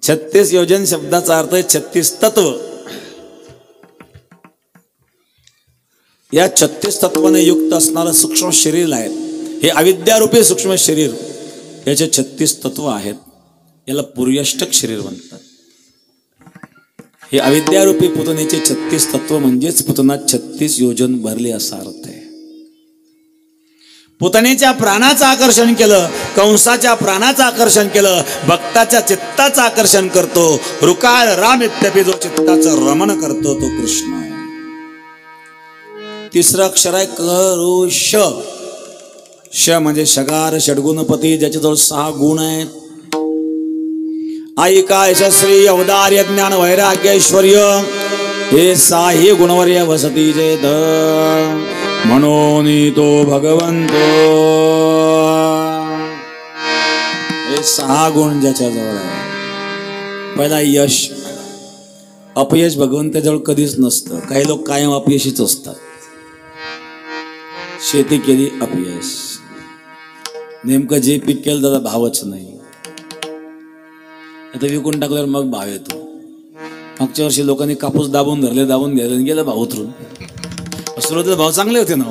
36 योजन शब्दाचा अर्थ 36 तत्व. या 36 तत्वाने युक्त असणारं सूक्ष्म शरीर आहे. हे अविद्यारूपी सूक्ष्म शरीर, याचे 36 तत्व आहेत. याला पुर्यष्टक शरीर म्हणतात. हे अविद्यारूपी पुतनेचे 36 तत्व म्हणजेच पुतना 36 योजन भरले असा अर्थ आहे. पुतनेच्या प्राणाचं आकर्षण केलं, कंसाच्या प्राणाचं आकर्षण केलं, भक्ताच्या चित्ताचं आकर्षण करतो. रुकाळ राम इत्यपि जो चित्ताचं रमण करतो तो कृष्ण आहे. तिसरं अक्षर आहे करुष. श म्हणजे शगार, षडगुणपती, ज्याच्याजवळ 6 गुण आहेत. ऐका यशस्वी औदार्य ज्ञान वैराग्य ऐश्वर्य हे 6 गुणवर्य वसती जेत. म्हणून तो भगवंतो. हे 6 गुण ज्याच्याजवळ आहे. पहिला यश. अपयश भगवंताजवळ कधीच नसतं. काही लोक कायम अपयशीच असतात. शेती केली अपयश, नेमकं जे पीक केलं त्याला भावच नाही. आता विकून टाकल्यावर मग भाव येतो. मागच्या वर्षी लोकांनी कापूस दाबून धरले, दाबून घ्यायला गेलं भाव उतरून. सुरुवातीला भाव चांगले होते ना.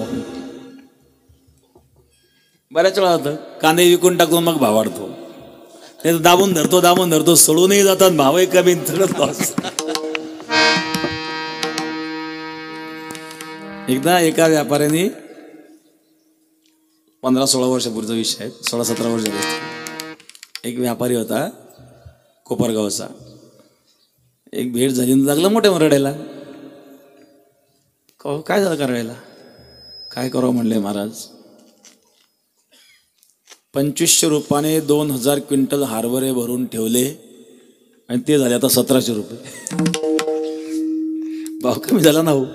बऱ्याच वेळा होतं कांदे विकून टाकतो मग भाव वाढतो. ते दाबून धरतो सोडूनही जातात, भावही कमी. एकदा एका व्यापाऱ्याने 15-16 वर्षापूर्वीचा विषय आहे, 16-17 वर्ष झाले. एक व्यापारी होता कोपरगावचा. एक भेट झाली, लागला मोठ्या रडायला. काय झालं करायला? काय करावं म्हणले महाराज. 2500 रुपयाने 2000 क्विंटल हरभरे भरून ठेवले आणि ते झाले आता 1700 रुपये. भाव कमी झाला ना हो.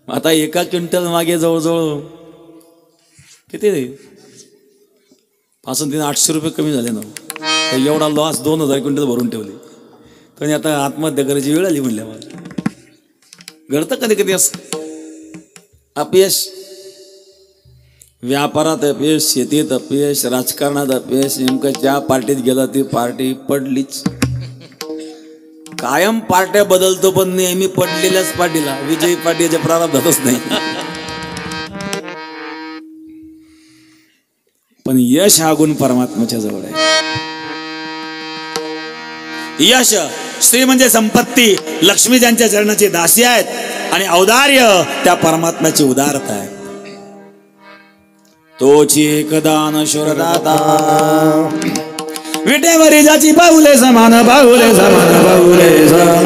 आता एका क्विंटल मागे जवळजवळ किती 500-800 रुपये कमी झाले ना. एवढा लॉस 2000 क्विंटल भरून ठेवले तर आता आत्महत्या करायची वेळ आली म्हणल्या. मला घडतं कधी कधी असं. अपयश, व्यापारात अपयश, शेतीत अपयश, राजकारणात अपयश. नेमकं ज्या पार्टीत गेला ती पार्टी पडलीच. कायम पार्ट्या बदलतो पण नेहमी पडलेल्याच पार्टीला विजयी पार्टीच्या प्रारब्धातच नाही. पण यश हा गुण परमात्म्याच्या जवळ आहे. यश, श्री म्हणजे संपत्ती, लक्ष्मी ज्यांच्या चरणाची दासी आहेत आणि औदार्य त्या परमात्म्याची उदारता आहे. तोची एकदान शूरदाता विटेवरी जाची पाऊले समान पाऊले समान पाऊले समान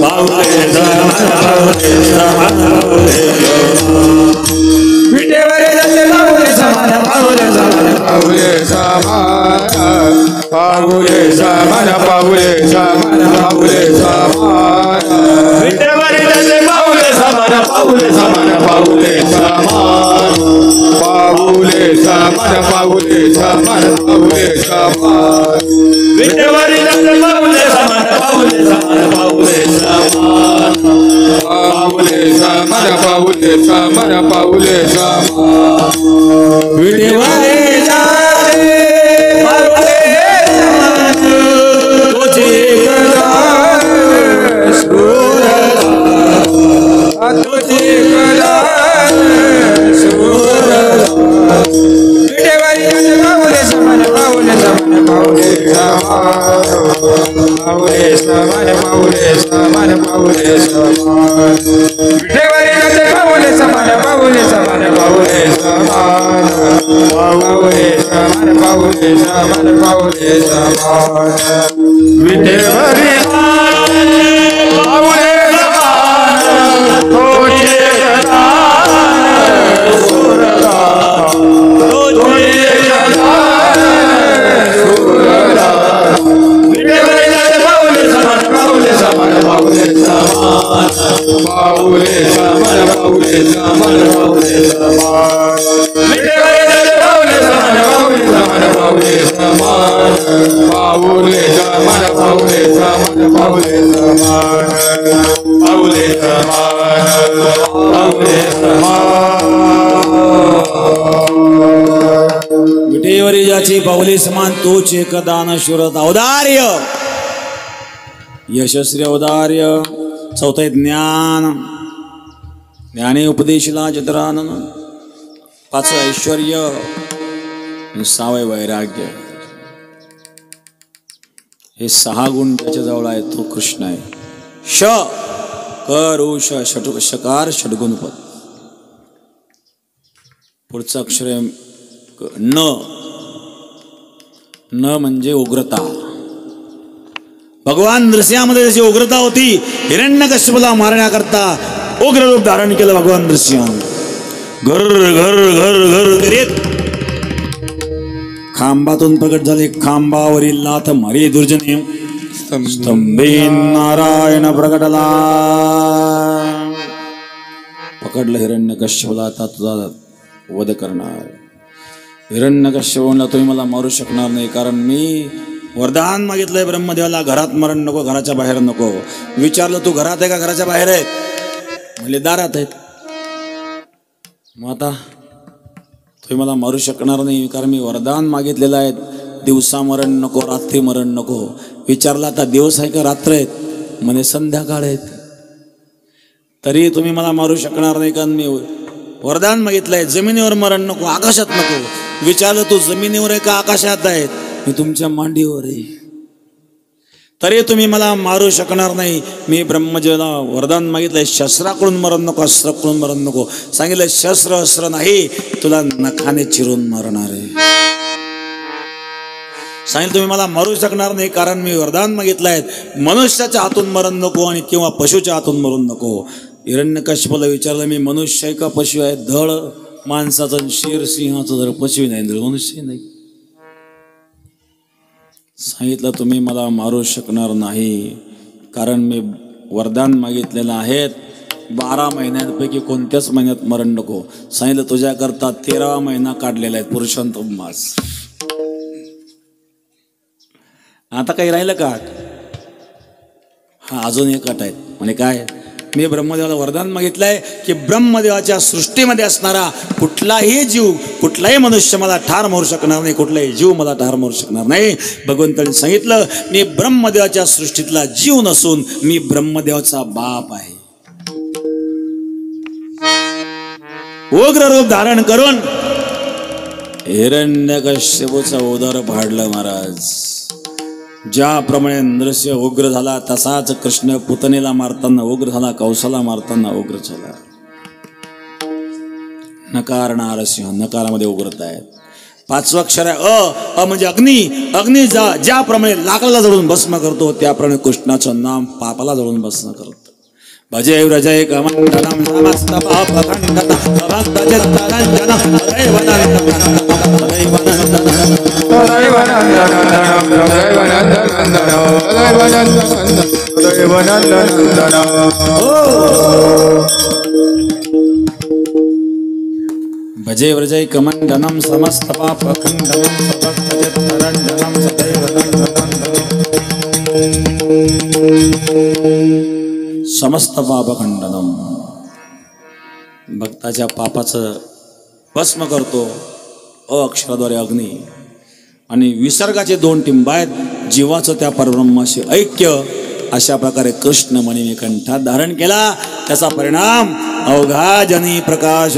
पाऊले समान पाऊले समान विटेवरी जाची पाऊले समान पाऊले समान पाऊले समान पाऊले समान पाऊले समान पाऊले समान विटेवरी जाचे पाऊले समान पाऊले समान पाऊले समान पाऊले समान पाऊले समान पाऊले समान विटेवरी जाचे पाऊले समान पाऊले समान पाऊले समान पाऊले समान पाऊले समान पाऊले समान विटेवरी जाची पाऊले समान तुझे कदार तुझे कदार विटेवरी जाची पाऊले समान पाऊले समान पाऊले पाऊले समान पाऊले समान पाऊले समान विटेवरी जाचे पाऊले समान पाऊले समान पाऊले समान पाऊले समान पाऊले समान पाऊले समान विटेवरी पाऊले समान तुझे कदार सुरगा तुझे कदार सुरगा विटेवरी जाचे पाऊले समान पाऊले समान पाऊले समान पाऊले समान पाऊले समान पाऊले समान विटेवरी जाचे पाऊले समान पाऊले समान पाऊले समान पाऊले समान पाऊले समान पाऊले समान पाऊले समान पाऊले समान विटेवरी जाची पाऊले समान तोच एकदान शुरत औदार्य यशस्वी औदार्य चौथे ज्ञान ज्ञाने उपदेशला जतरानन पाचवं ऐश्वर्य आणि सहावे वैराग्य हे 6 गुण त्याच्या जवळ आहेत तो कृष्ण आहे श करुष षटुक शकार षडगुणपद पुढचं अक्षर आहे न न म्हणजे उग्रता भगवान नृसिंहामध्ये जशी उग्रता होती हिरण्यकश्यपला मारण्याकरता उग्र रूप धारण केलं भगवान नृसिंह घर घर घर घर करीत खांबातून प्रकट झाले खांबावरील लाथ मारी दुर्जने स्तंभेन नारायण प्रकटला पकडलं हिरण्यकश्यपला आता तुझा वध करणार हिरण्यकश्यप म्हणला तुम्ही मला मारू शकणार नाही कारण मी वरदान मागितलंय ब्रह्मदेवाला घरात मरण नको घराच्या बाहेर नको विचारलं तू घरात आहे का घराच्या बाहेर आहेत म्हणले दारात आहेत मग आता तुम्ही मला मारू शकणार नाही कारण मी वरदान मागितलेलं आहे दिवसा मरण नको रात्री मरण नको विचारलं आता दिवस आहे का रात्र आहेत म्हणे संध्याकाळ आहेत तरी तुम्ही मला मारू शकणार नाही कारण मी वरदान मागितलंय जमिनीवर मरण नको आकाशात नको विचारलं तू जमिनीवर आहे का आकाशात आहेत मी तुमच्या मांडीवर आहे तरी तुम्ही मला मारू शकणार नाही मी ब्रह्मदेवाला वरदान मागितलंय शस्त्राकडून मरण नको अस्त्राकडून मरण नको सांगितलं शस्त्र अस्त्र नाही तुला नखाने चिरून मारणार आहे सांगितलं तुम्ही मला मारू शकणार नाही कारण मी वरदान मागितलंय मनुष्याच्या हातून मरण नको आणि किंवा पशुच्या हातून मरून नको हिरण्यकश्यपाला विचारलं मी मनुष्य आहे का पशु आहे धड माणसाचं शेर सिंहाचं जर पशु नाही मनुष्य नाही सांगितलं तुम्ही मला मारू शकणार नाही कारण मी वरदान मागितलेलं आहे 12 महिन्यांपैकी कोणत्याच महिन्यात मरण नको सांगितलं तुझ्याकरता 13वा महिना काढलेला आहे पुरुषोत्तम मास आता काही राहिलं का हा अजून एक अट आहे म्हणजे काय मी ब्रह्मदेवाला वरदान मागितलंय की ब्रह्मदेवाच्या सृष्टीमध्ये असणारा कुठलाही जीव कुठलाही मनुष्य मला ठार मारू शकणार नाही कुठलाही जीव मला ठार मारू शकणार नाही भगवंतांनी सांगितलं मी ब्रह्मदेवाच्या सृष्टीतला जीव नसून मी ब्रह्मदेवाचा बाप आहे उग्र रूप धारण करून हिरण्यकश्यपूचं उदर फाडलं महाराज ज्याप्रमाणे नृसिंह उग्र झाला तसाच कृष्ण पुतनेला मारताना उग्र झाला कौसाला मारताना उग्र झाला नकार नारसिंह नकारामध्ये उग्रता आहेत पाचवं अक्षर आहे अ म्हणजे अग्नी. अग्नी ज्याप्रमाणे लाकडाला जळून भस्म करतो त्याप्रमाणे कृष्णाचं नाम पापाला जळून भस्म करतो. भजे व्रजय कमंडलम समस्त पापखंडनं भक्तचित्तरंजनं भजे व्रजय कमंडलम समस्त पापखंडनं भक्तचित्तरंजनं सदैव समस्त पापखंडनम. भक्ताच्या पापाचं भस्म करतो अ अक्षराद्वारे अग्नी. आणि विसर्गाचे 2 टिंब आहेत. जीवाचं त्या परब्रह्माशी ऐक्य. अशा प्रकारे कृष्ण मणीने कंठात धारण केला. त्याचा परिणाम अवघा जनी प्रकाश.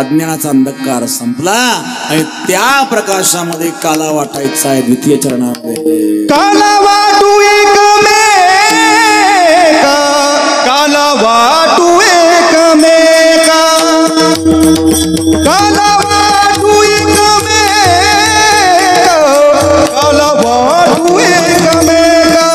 अज्ञानाचा अंधकार संपला आणि त्या प्रकाशामध्ये काला वाटायचा आहे. द्वितीय चरणामध्ये काला वाटू एकमेका, काला वाटू एकमेका, काला वाटू एकमेका, काला वाटू एकमेका,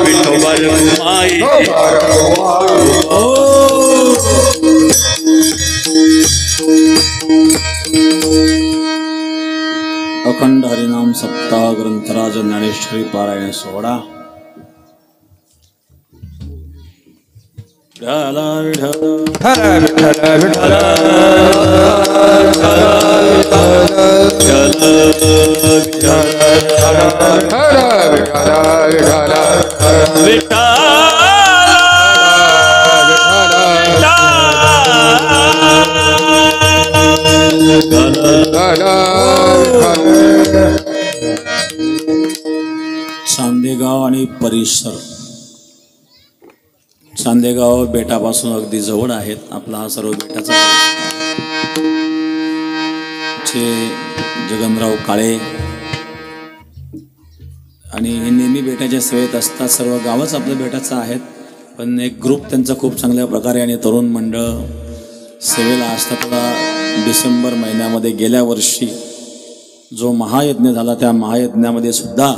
विठोबर माई अखंड हरिनाम सप्ताह ग्रंथराज ज्ञानेश्वरी पारायण सोहळा हर विठ्ठल विठ्ठल चांदेगाव आणि परिसर चांदेगाव बेटापासून अगदी जवळ आहेत. आपला हा सर्व बेटाचा जगनराव काळे आणि हे नेहमी बेटाच्या सेवेत असतात. सर्व गावच आपल्या बेटाचं आहेत, पण एक ग्रुप त्यांचा खूप चांगल्या प्रकारे आणि तरुण मंडळ सेवेला असतात. डिसेंबर महिन्यामध्ये गेल्या वर्षी जो महायज्ञ झाला त्या महायज्ञामध्ये सुद्धा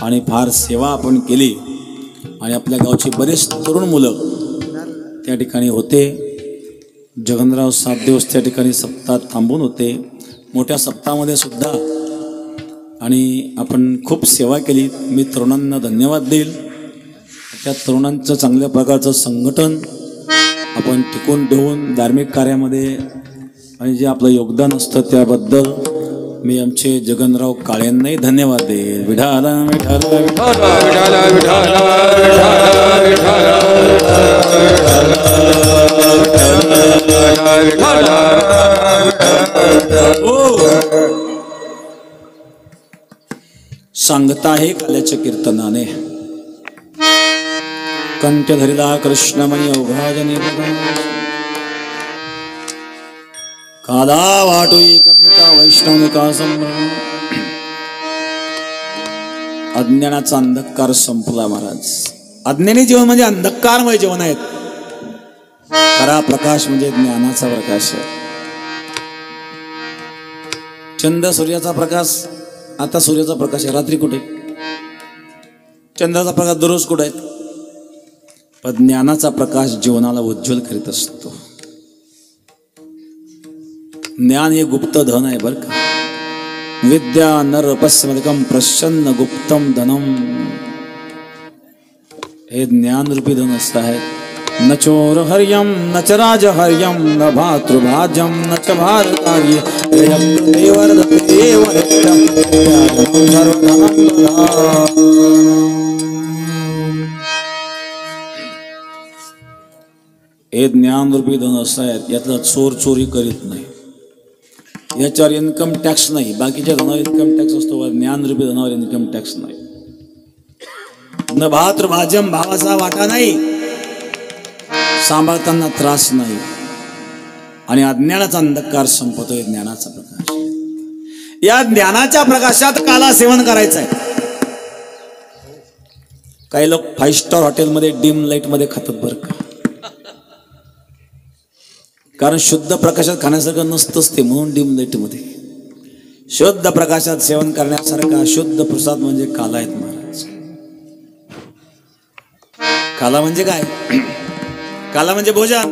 आणि फार सेवा आपण केली आणि आपल्या गावची बरेच तरुण मुलं त्या ठिकाणी होते. जगनराव 7 दिवस त्या ठिकाणी सप्ताह थांबून होते, मोठ्या सप्ताहामध्ये सुद्धा, आणि आपण खूप सेवा केली. मी तरुणांना धन्यवाद देईल. त्या तरुणांचं चांगल्या प्रकारचं संघटन आपण टिकून ठेवून धार्मिक कार्यामध्ये आणि जे आपलं योगदान असतं त्याबद्दल मी आमचे जगनराव काळेंनाही धन्यवाद देईल. विठाला विठाला विठाला सांगता आहे काल्याच्या कीर्तनाने. कंठ धरिला कृष्णमणी अवघाजने काला वाटू एकमेका वैष्णविका संभ्रम. अज्ञानाचा अंधकार संपला महाराज. अज्ञानी जीवन म्हणजे अंधकारमय जीवन आहेत. खरा प्रकाश म्हणजे ज्ञानाचा प्रकाश आहे. चंद्र सूर्याचा प्रकाश, आता सूर्याचा प्रकाश आहे, रात्री कुठे? चंद्राचा प्रकाश दररोज कुठे आहे? पण ज्ञानाचा प्रकाश जीवनाला उज्ज्वल करीत असतो. ज्ञान हे गुप्त धन आहे बरं का. विद्या नर पश्चिमकम प्रसन्न गुप्तम धनम. हे ज्ञान रूपी धन असं आहे. न चोर हर्यम न च राज हर्यम न भातृभाज्यम न च भारकार्य हे ज्ञान रूपी धन असं आहे. यातला चोर चोरी करीत नाही, याच्यावर इन्कम टॅक्स नाही. बाकीच्या धनावर इन्कम टॅक्स असतो, ज्ञान रूपी धनावर इन्कम टॅक्स नाही. न भातृभाज्यम, भावाचा वाटा नाही, सांभाळताना त्रास नाही. आणि अज्ञानाचा अंधकार संपतोय ज्ञानाचा प्रकाश. या ज्ञानाच्या प्रकाशात काला सेवन करायचं आहे. काही लोक 5 स्टार हॉटेलमध्ये डिम लाईट मध्ये खातात बरं का, कारण शुद्ध प्रकाशात खाण्यासारखं नसतंच ते, म्हणून डिम लाईट मध्ये. शुद्ध प्रकाशात सेवन करण्यासारखा शुद्ध प्रसाद म्हणजे काला आहेत महाराज. काला म्हणजे काय? काला म्हणजे भोजन.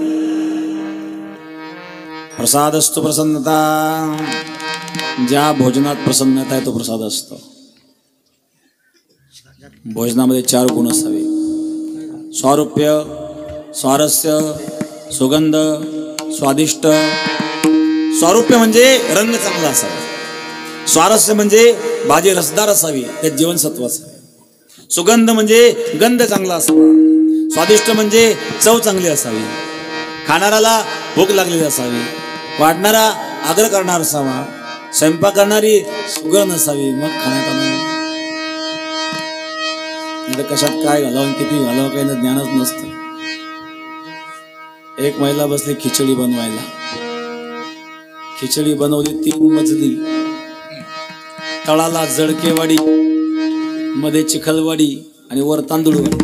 प्रसाद असतो प्रसन्नता. ज्या भोजनात प्रसन्नता आहे तो प्रसाद असतो. भोजनामध्ये 4 गुण असावे: स्वारूप्य, स्वारस्य, सुगंध, स्वादिष्ट. स्वारूप्य म्हणजे रंग चांगला असावा. स्वारस्य म्हणजे भाजी रसदार असावी, त्यात जीवनसत्व असावे. सुगंध म्हणजे गंध चांगला असावा. स्वादिष्ट म्हणजे चव चांगली असावी. खाणाऱ्याला भूक लागलेली असावी. वाढणारा आग्रह करणार असावा. स्वयंपाक करणारी सुगंध नसावी. मग खाण्यात कशात काय घालावं किती घालावं काही ज्ञानच नसतं. एक महिला बसली खिचडी बनवायला. खिचडी बनवली 3 मजली. तळाला जडकेवाडी, मध्ये चिखलवाडी आणि वर तांदूळवाडी.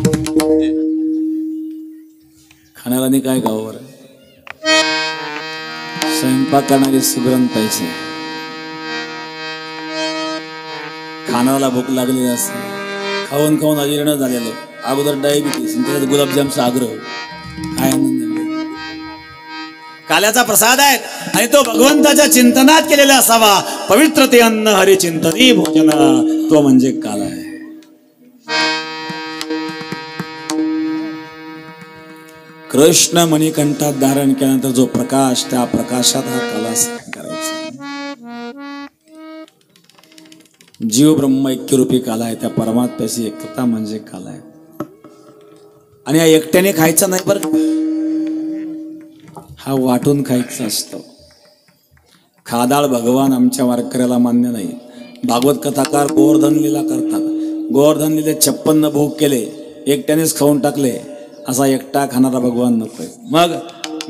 खाणाऱ्याने काय गावं बरं? स्वयंपाक करणारी सुगरण पाहिजे. खाणाऱ्याला भूक लागलेली असते. खाऊन खाऊन अजीर्ण झालेलं, अगोदर डायबिटीस, त्याच्यात गुलाबजामचा आग्रह. काय आनंद आहे. काल्याचा प्रसाद आहे आणि तो भगवंताच्या चिंतनात केलेला असावा. पवित्र ते अन्न हरी चिंतनी भोजन, तो म्हणजे काल आहे. कृष्ण मणिकंठात धारण केल्यानंतर जो प्रकाश, त्या प्रकाशात हा काला करायचा. जीव ब्रह्म ऐक्यरूपी काला आहे. त्या परमात्म्याची एकता म्हणजे काला आहे. आणि हा एकट्याने खायचा नाही बरं, हा वाटून खायचा असतो. खादाळ भगवान आमच्या वारकऱ्याला मान्य नाही. भागवत कथाकार गोवर्धन लीला करतात. गोवर्धन लीले 56 भोग केले, एकट्यानेच खाऊन टाकले. असा एकटा खाणारा भगवान नकोय. मग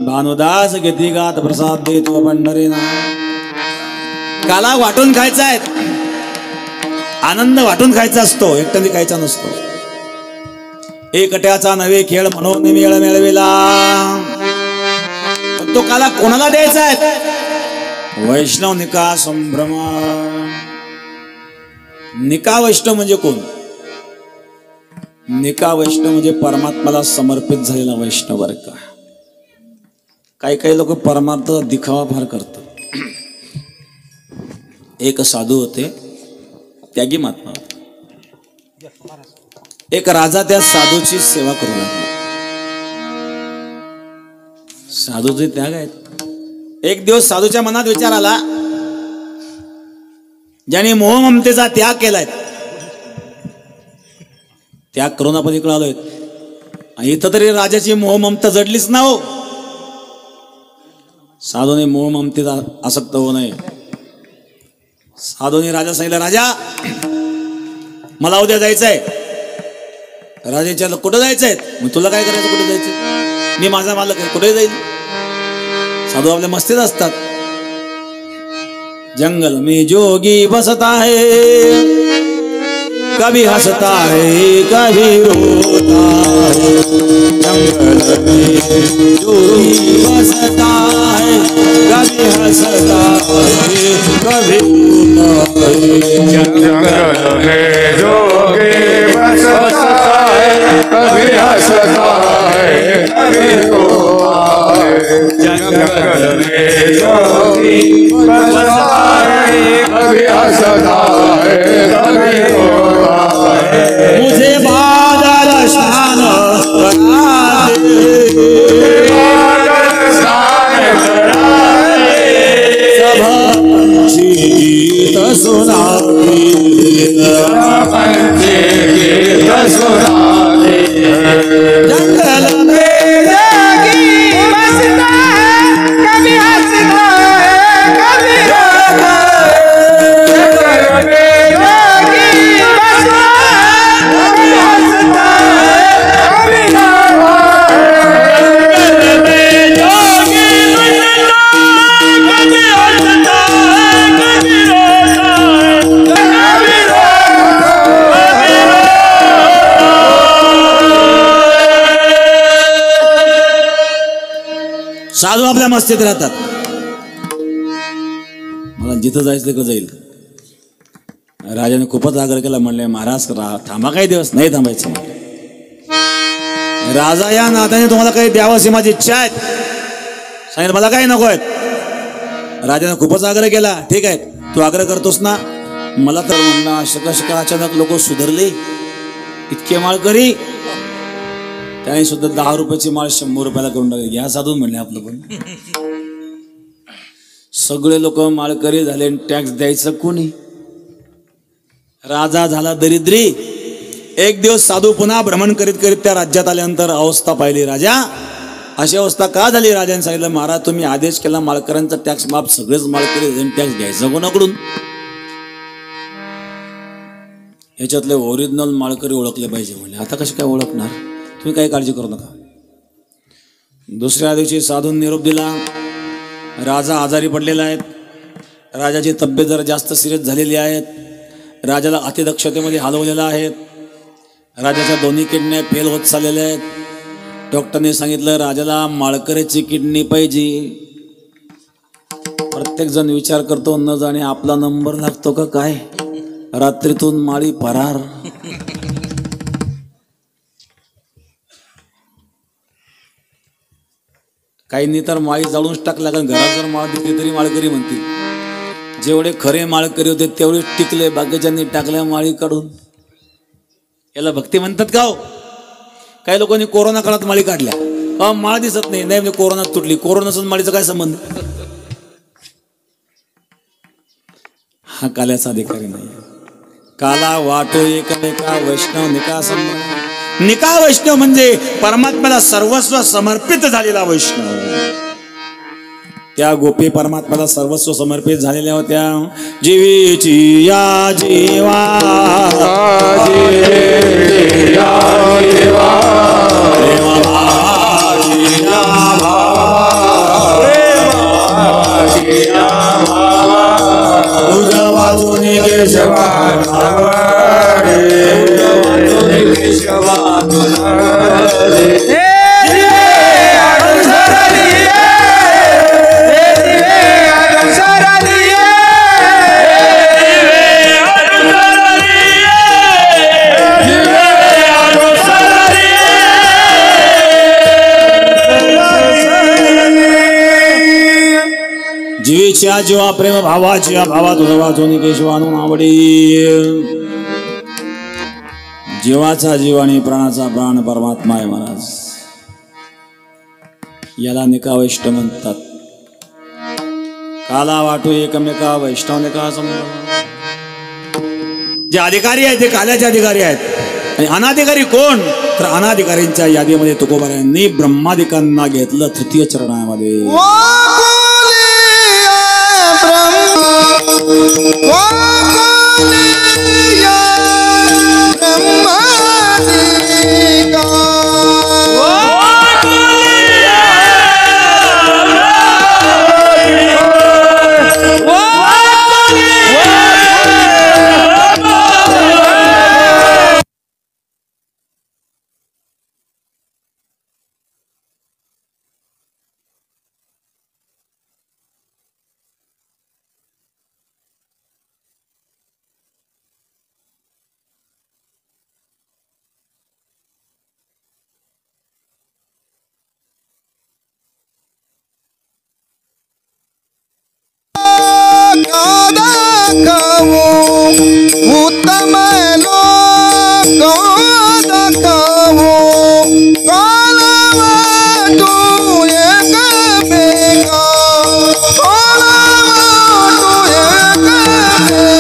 भानुदास किती गात प्रसाद देतो पंढरीना. काला वाटून खायचा आहे, आनंद वाटून खायचा असतो, एकट्याने खायचा नसतो. एकट्याचा नवे खेळ म्हणून मेळ मिळविला. तो काला कोणाला द्यायचा आहे? वैष्णव निका संभ्रम. निका वैष्णव म्हणजे कोण? निका वैष्णव म्हणजे परमात्म्याला समर्पित झालेला वैष्णव वर्ग. काही काही लोक परमार्थ दिखावा फार करतात. एक साधू होते, त्यागी महात्मा होते. एक राजा त्या साधूची सेवा करू लागला. साधूचे त्याग आहेत. एक दिवस साधूच्या मनात विचार आला, ज्याने मोह ममतेचा त्याग केलाय, त्याग करून आपण इकडे आलोय. इथं तरी राजाची मोह ममता जडलीच ना हो. साधूने मोह ममतेत आसक्त होऊ नये. साधूने राजा सांगितलं, राजा मला उद्या जायचंय. राजाच्या कुठं जायचंय? मग तुला काय करायचं, कुठे जायचं? मी माझा मालक आहे, कुठे जाईल? साधू आपल्या मस्तीत असतात. जंगल में जोगी बसता है, कभी हंसता है कभी रोता है. जंगल में जोगी बसता है, कभी हंसता है कभी रोता है. जंगल में जोगी बसता है, कभी हंसता है कभी रोता है. जंगल में जोगी बसता है, कभी हंसता है कभी रोता है. मुझे बादल शान करा दे, बादल शान करा दे, सब गीत सुना दे, पंछी गीत सुना दे. जंगल में साधू आपल्या मस्तीत राहतात. मला जिथं जायचं तिकडे जाईल. राजाने खूपच आग्रह केला, म्हणले महाराज थांबा, काही दिवस नाही थांबायचं. राजा या नात्याने तुम्हाला काही द्यावं माझी इच्छा आहे. सांगितलं मला काही नको आहेत. राजाने खूपच आग्रह केला. ठीक आहे, तू आग्रह करतोस ना. मला तर म्हणलं अशा अचानक लोक सुधारले, इतके माळकरी. त्याने सुद्धा 10 रुपयाची माळ 100 रुपयाला करून टाकली. घ्या साधू म्हणले आपलं. पण सगळे लोक माळकरी झाले आणि टॅक्स द्यायचं कोणी? राजा झाला दरिद्री. एक दिवस साधू पुन्हा भ्रमण करीत करीत त्या राज्यात आल्यानंतर अवस्था पाहिली. राजा, अशी अवस्था का झाली? राजाने सांगितलं, महाराज तुम्ही आदेश केला माळकऱ्यांचा टॅक्स माफ, सगळेच माळकरी टॅक्स घ्यायचं कोणाकडून? याच्यातले ओरिजिनल माळकरी ओळखले पाहिजे. म्हणले आता कसे काय ओळखणार? तुम्ही काही काळजी करू नका. दुसऱ्या दिवशी साधून निरोप दिला, राजा आजारी पडलेला आहे. राजाची तब्येत जरा जास्त सिरियस झालेली आहे. राजाला अतिदक्षतेमध्ये हलवलेलं आहे. राजाच्या दोन्ही किडन्या फेल होत चाललेल्या आहेत. डॉक्टरने सांगितलं राजाला माळकरीची किडनी पाहिजे. प्रत्येक जण विचार करतो, न जाणे आपला नंबर लागतो का काय? रात्रीतून माळी फरार. काहींनी तर माळी जाळूनच टाकला, कारण घरात जर माळ दिसली तरी माळकरी म्हणतील. जेवढे खरे माळकरी होते तेवढे टिकले, बाकीच्यांनी टाकल्या माळी काढून. याला भक्ती म्हणतात का हो? काही लोकांनी कोरोना काळात माळी काढल्या, माळ दिसत नाही, नाही म्हणजे कोरोनात तुटली. कोरोनाचा माळीचा काय संबंध? हा काल्याचा अधिकारी नाही. काला वाटो एकमेका वैष्णव निका संबंध. निका वैष्णव म्हणजे परमात्म्याला सर्वस्व समर्पित झालेला वैष्णव. त्या गोपी परमात्म्याला सर्वस्व समर्पित झालेल्या होत्या. जीवीची या जीवा जीवीच्या जीवा प्रेम भावाची भावा तुझा वाचून केशवानून आवडी. जीवाचा जीव आणि प्राणाचा प्राण परमात्मा आहे महाराज. याला निका वैष्णव म्हणतात. काला वाटू एकमेका वैष्णव निका संबंध. जे अधिकारी आहेत ते काल्याचे अधिकारी आहेत. आणि अनाधिकारी कोण? तर अनाधिकारींच्या यादीमध्ये तुकोबारायांनी ब्रह्मादिकांना घेतलं तृतीय चरणामध्ये. उत्तम लोक दाखवो कालवाटू एकमेका कालवाटू एकमेका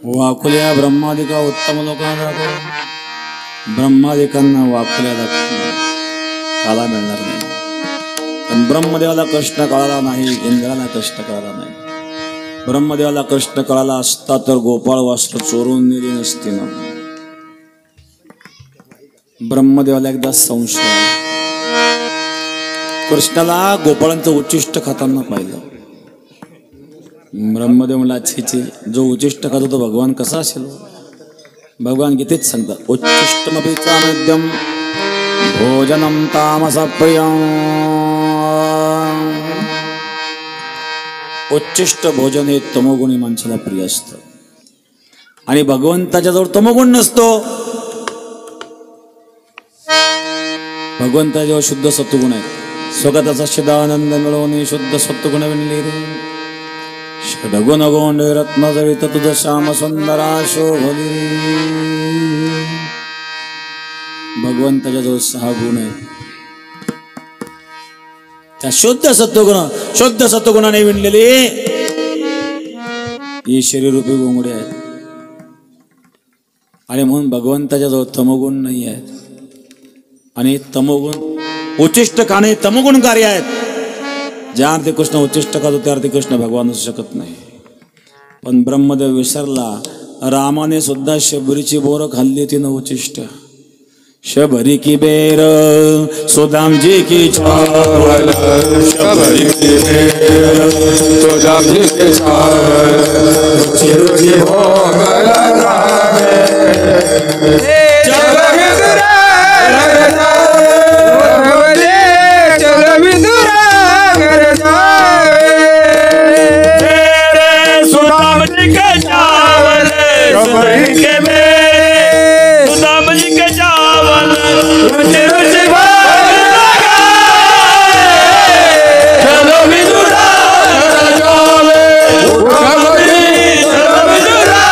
वाकुल्या ब्रह्मादिका उत्तम लोकांना ब्रह्मादिकांना वाकुल्या काला मिळणार नाही. पण ब्रह्मदेवाला कृष्ण कळाला नाही, इंद्राला कृष्ण कळाला नाही. ब्रह्मदेवाला कृष्ण कळाला असता तर गोपाळ वस्त्र चोरून नेली नसती ना. ब्रह्मदेवाला एकदा संशय, कृष्णाला गोपाळांचं उच्चिष्ट खाताना पाहिलं. ब्रह्मदेव म्हणला छे, जो उच्चिष्ट खातो तो भगवान कसा असेल? भगवान गीतेच सांगतात, उच्चिष्टमपि चामेद्यम भोजनम तामसप्रियं. उच्चिष्ट भोजन हे तमोगुणी माणसाला प्रिय असतं आणि भगवंताच्या जवळ तमोगुण नसतो. भगवंताजवळ शुद्ध सत्वगुण आहे. स्वगताचा शिदानंद मिळवून शुद्ध सत्वगुण विणले रे. षडगुण गोंडे रत्नजळित तुझ श्याम सुंदरा शोभली. भगवंताच्या जवळ 6 गुण आहेत. त्या शुद्ध सत्वगुणाने विणलेले ही शरीररूपी गोंगडे आहेत. आणि म्हणून भगवंताच्या जवळ तमोगुण नाही आहेत. आणि तमोगुण उच्चिष्ट खाणे तमोगुण कार्य आहेत. ज्या अर्थी कृष्ण उच्चिष्ट खातो त्या अर्थी कृष्ण भगवान असू शकत नाही. पण ब्रह्मदेव विसरला, रामाने सुद्धा शबरीची बोरं खाल्ली होती ना उच्चिष्ट. शबरी की बेर सुदाम जी की चावल, शबरी की बेर सुदाम जी के चावल, रुचि रुचि भोग लगावे, चल विदुरा घर जावे, चल विदुरा घर जावे, तेरे सुदाम जी के चावल, शबरी के बेर सुदाम जी के चावल, रुचि रुचि भोग लगावे, चलो विदुरा घर जावे, शबरी चलो विदुरा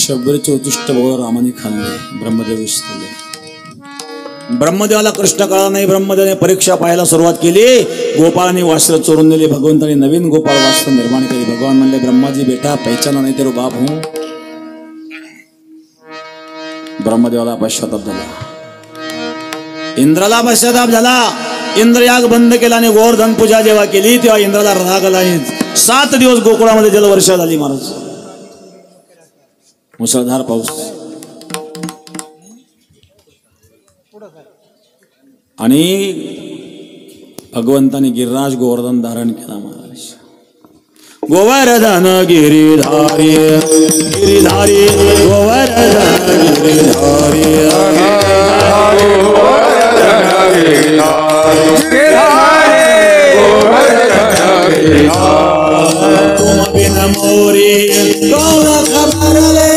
शबरी 34 भोग रामाने खाल्ले, ब्रह्मदेव विसरले. ब्रह्मदेवाला कृष्ण कळला नाही. ब्रह्मदेवाने परीक्षा पाहायला सुरुवात केली. गोपाळाने वस्त्र चोरून नेले. भगवंताने नवीन गोपाळ वस्त्र निर्माण केले. भगवान म्हणले ब्रह्माजी बेटा पहचाना नाही तेरो बाप हूं. ब्रह्मदेवाला पश्चाताप झाला. इंद्राला पश्चाताप झाला. इंद्रयाग बंद केला आणि गोवर्धन पूजा जेव्हा केली तेव्हा इंद्राला राग आला आणि 7 दिवस गोकुळामध्ये जलवर्षा झाली. महाराज मुसळधार पाऊस आणि भगवंताने गिरिराज गोवर्धन धारण केला. महाराज गोवर्धन गिरिधारी गिरिधारी गोवर्धन गिरिधारी तुम बिन मोरी कौन खबर ले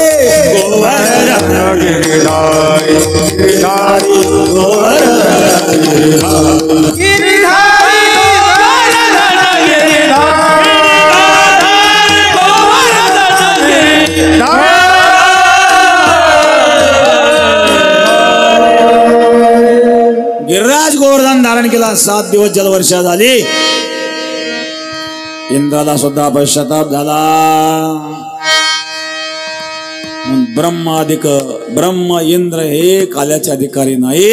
गोवर्धन गिरिधारी गिरिधारी गोवर्धन गिरिधारी गिरिराज गोवर्धन धारण केला. 7 दिवस जलवर्षा झाली. इंद्राला सुद्धा पश्चाताप झाला. ब्रह्म इंद्र हे काल्याचे अधिकारी नाही.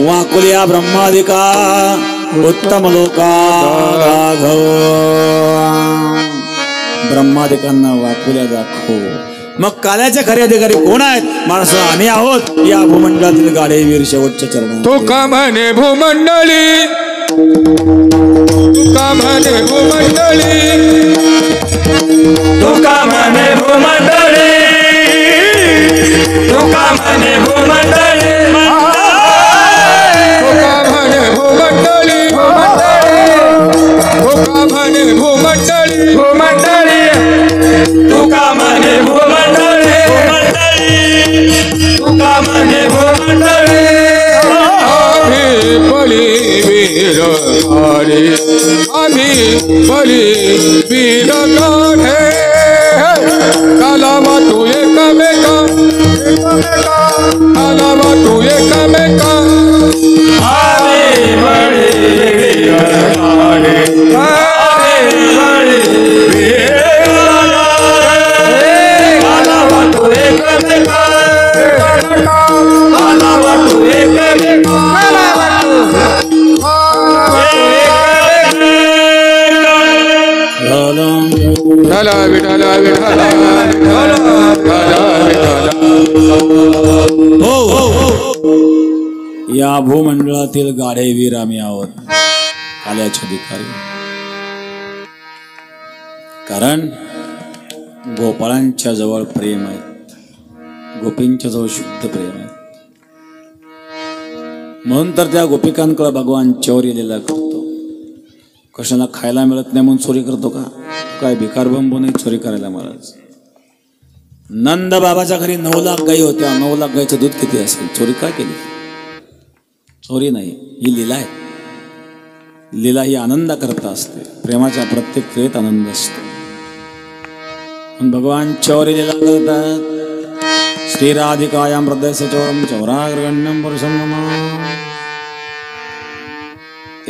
वाकुल्या ब्रह्माधिका उत्तम लोका राघव. ब्रह्माधिकांना वाकुल्या दाखव. मग काल्याचे खरे अधिकारी कोण आहेत? माणसं आम्ही आहोत. या भूमंडळातील गाडेवीर शेवटच्या चरणात. तो का म्हणे भूमंडळी, तुका म्हणे भूमंडळी, तुका म्हणे भूमंडळी, तुका म्हणे भूमंडळी, तुका म्हणे भूमंडळी, तुका म्हणे भूमंडळी, भूमंडळी, तुका म्हणे भूमंडळी, तुका म्हणे भूमंडळी. आम्ही बळी वीर काढे, आम्ही बळी वीर काढे, कालावा तू एकमेका, कालावा तू एकमेका. आम्ही बळी वीर काढे, आम्ही बळी वीर काढे, कालावा तू एकमेका, कालावा तू एकमेका. विठला विठला विठला हो या भूमंडळातील गाडेवीर आम्ही आहोत, काल्याचे अधिकारी. कारण गोपाळांच्या जवळ प्रेम आहे, गोपींच्या जवळ शुद्ध प्रेम आहे. म्हणून तर त्या गोपिकांकडे भगवान चौरी लीला करतो. कशाला खायला मिळत नाही म्हणून चोरी करतो का? काय भिकार बंबू नाही चोरी करायला. महाराज नंद बाबाच्या घरी 9 लाख गायी होत्या. 9 लाख गायीचं दूध किती असेल? चोरी काय केली? चोरी नाही, ही लीला आहे. लीला ही आनंद करता असते. प्रेमाच्या प्रत्येक क्रियेत आनंद असतो. भगवान चौरी लीला करतात. श्री राधिकायां हृदय सचोरम चौराग्रगण्यम पुरुषम नमः.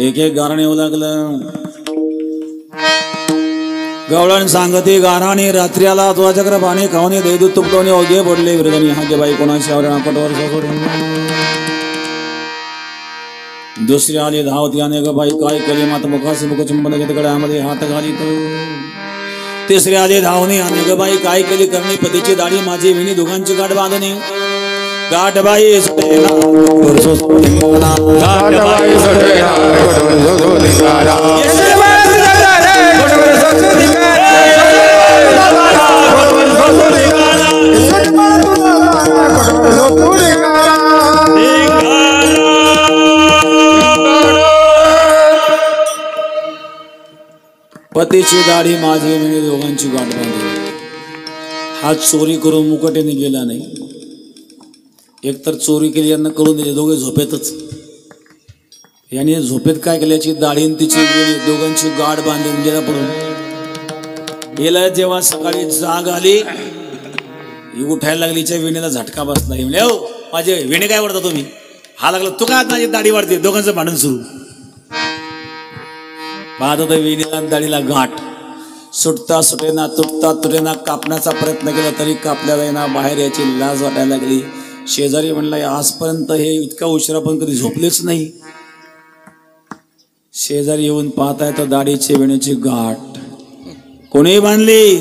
एक एक गाणं येऊ लागलं. गवळण सांगते गाराणी रात्री आला तो चक्र पाणी खावणे देदू तुपटवणे ओगे पडले विरदणी हागे बाई कोणाशी आवरणा कटोर दुसरी आली धावत याने ग बाई काय केले मात मुखास मुख चुंबन घेत गळ्यामध्ये हात घालीत. तिसरी आली धावणे याने ग बाई काय केली करणी पतीची दाढी माझी विणी दोघांची गाठ बांधणे. गाठ बाई पतीची दाढी माझी विणी दोघांची गाठ बांधली. हा चोरी करून मुकटेने गेला नाही. एकतर चोरी केली यांना कळून दिले दोघे झोपेतच. याने झोपेत काय केलं याची दाढी तिची विणी दोघांची गाठ बांधून गेला पडून. गेला जेव्हा सकाळी जाग आली ही उठायला लागलीच्या विणीला झटका बसला. म्हणजे हो माझे विणे काय वाढता तुम्ही हा लागला तू काय माझी दाढी वाढते. दोघांचं भांडण सुरू. पाहत होता विणीला दाढीला गाठ सुटता सुटेना तुटता तुटेना. कापण्याचा प्रयत्न केला तरी कापल्याला येणार बाहेर याची लाज वाटायला लागली. शेजारी म्हणला आजपर्यंत हे इतका उशिरा पण कधी झोपलेच नाही. शेजारी येऊन पाहताय तर दाढीची विणीची गाठ कोणी बांधली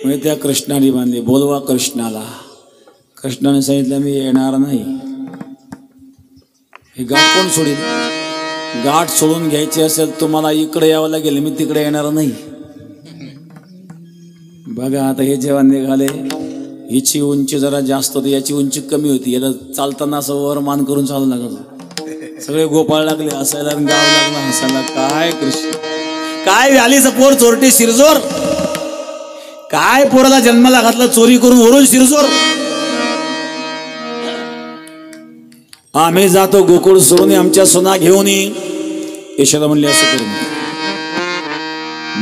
म्हणजे त्या कृष्णाने बांधली. बोलवा कृष्णाला. कृष्णाने सांगितलं मी येणार नाही. हे गाठ कोण सोडील. गाठ सोडून घ्यायची असेल तुम्हाला इकडे यावं लागेल. मी तिकडे येणार नाही. बघा आता हे जेव्हा निघाले हिची उंची जरा जास्त होती याची उंची कमी होती. याला चालताना असं वर मान करून चालू लागत. सगळे गोपाळ लागले हसायला गाव लागला हसायला. काय कृष्ण काय व्यालीचं पोर चोरटी शिरजोर. काय पोराला जन्माला घातलं चोरी करून वरून शिरजोर. आम्ही जातो गोकुळ सोडून आमच्या सोना घेऊन. यशोदा म्हणली असं करू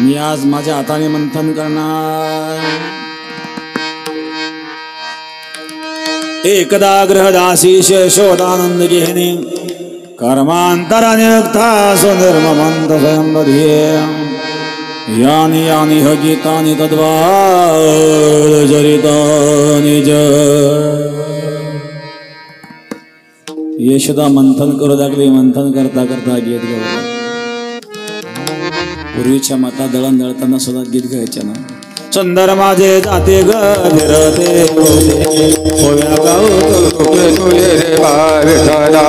मी आज माझ्या हाताने मंथन करणार. एकदा ग्रहदासी यशोदानंद घेणे कर्मांतराने स्वधर्ममंत स्वयंबध्ये यानी यानी ह गीतानि तद्वाद जरितानि ज. यशोदा मंथन करू लागली. मंथन करता करता गीत गाऊ. पूर्वीच्या माता दळण दळताना सुद्धा गीत गायच्या ना. सुंदर माझे जाते ग फिरते होव्या गाऊ तुझे रे बारकाला.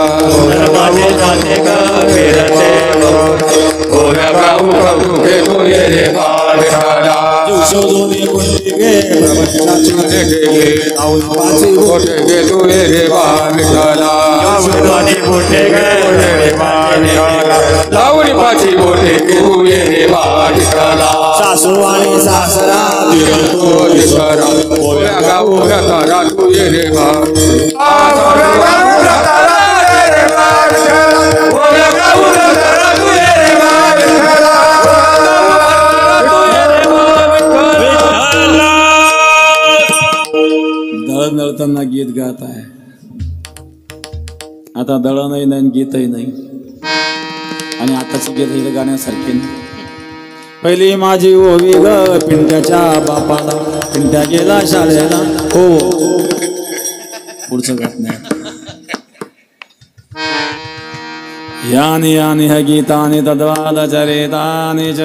माझे जाते ग फिरते होव्या गाऊ तुझे रे बारकाला. शोधून कोणते गे तुझे रे बारकाला. लावणी पाची बोटे तुझे रे बारकाला. सासू आणि सासरा होव्या गाऊ तारा तुझे रे दळण दळताना गीत गात आहे. आता दळणही नाही गीतही नाही. आणि आताची गीत हे गाण्यासारखे नाही. पहिली माझी ओवी ग पिंट्याच्या बापाला. पिंट्या गेला शाळेला हो पुढचं गात नाही. यानी यानी ह गीतानि तद्वाद चरितानि च.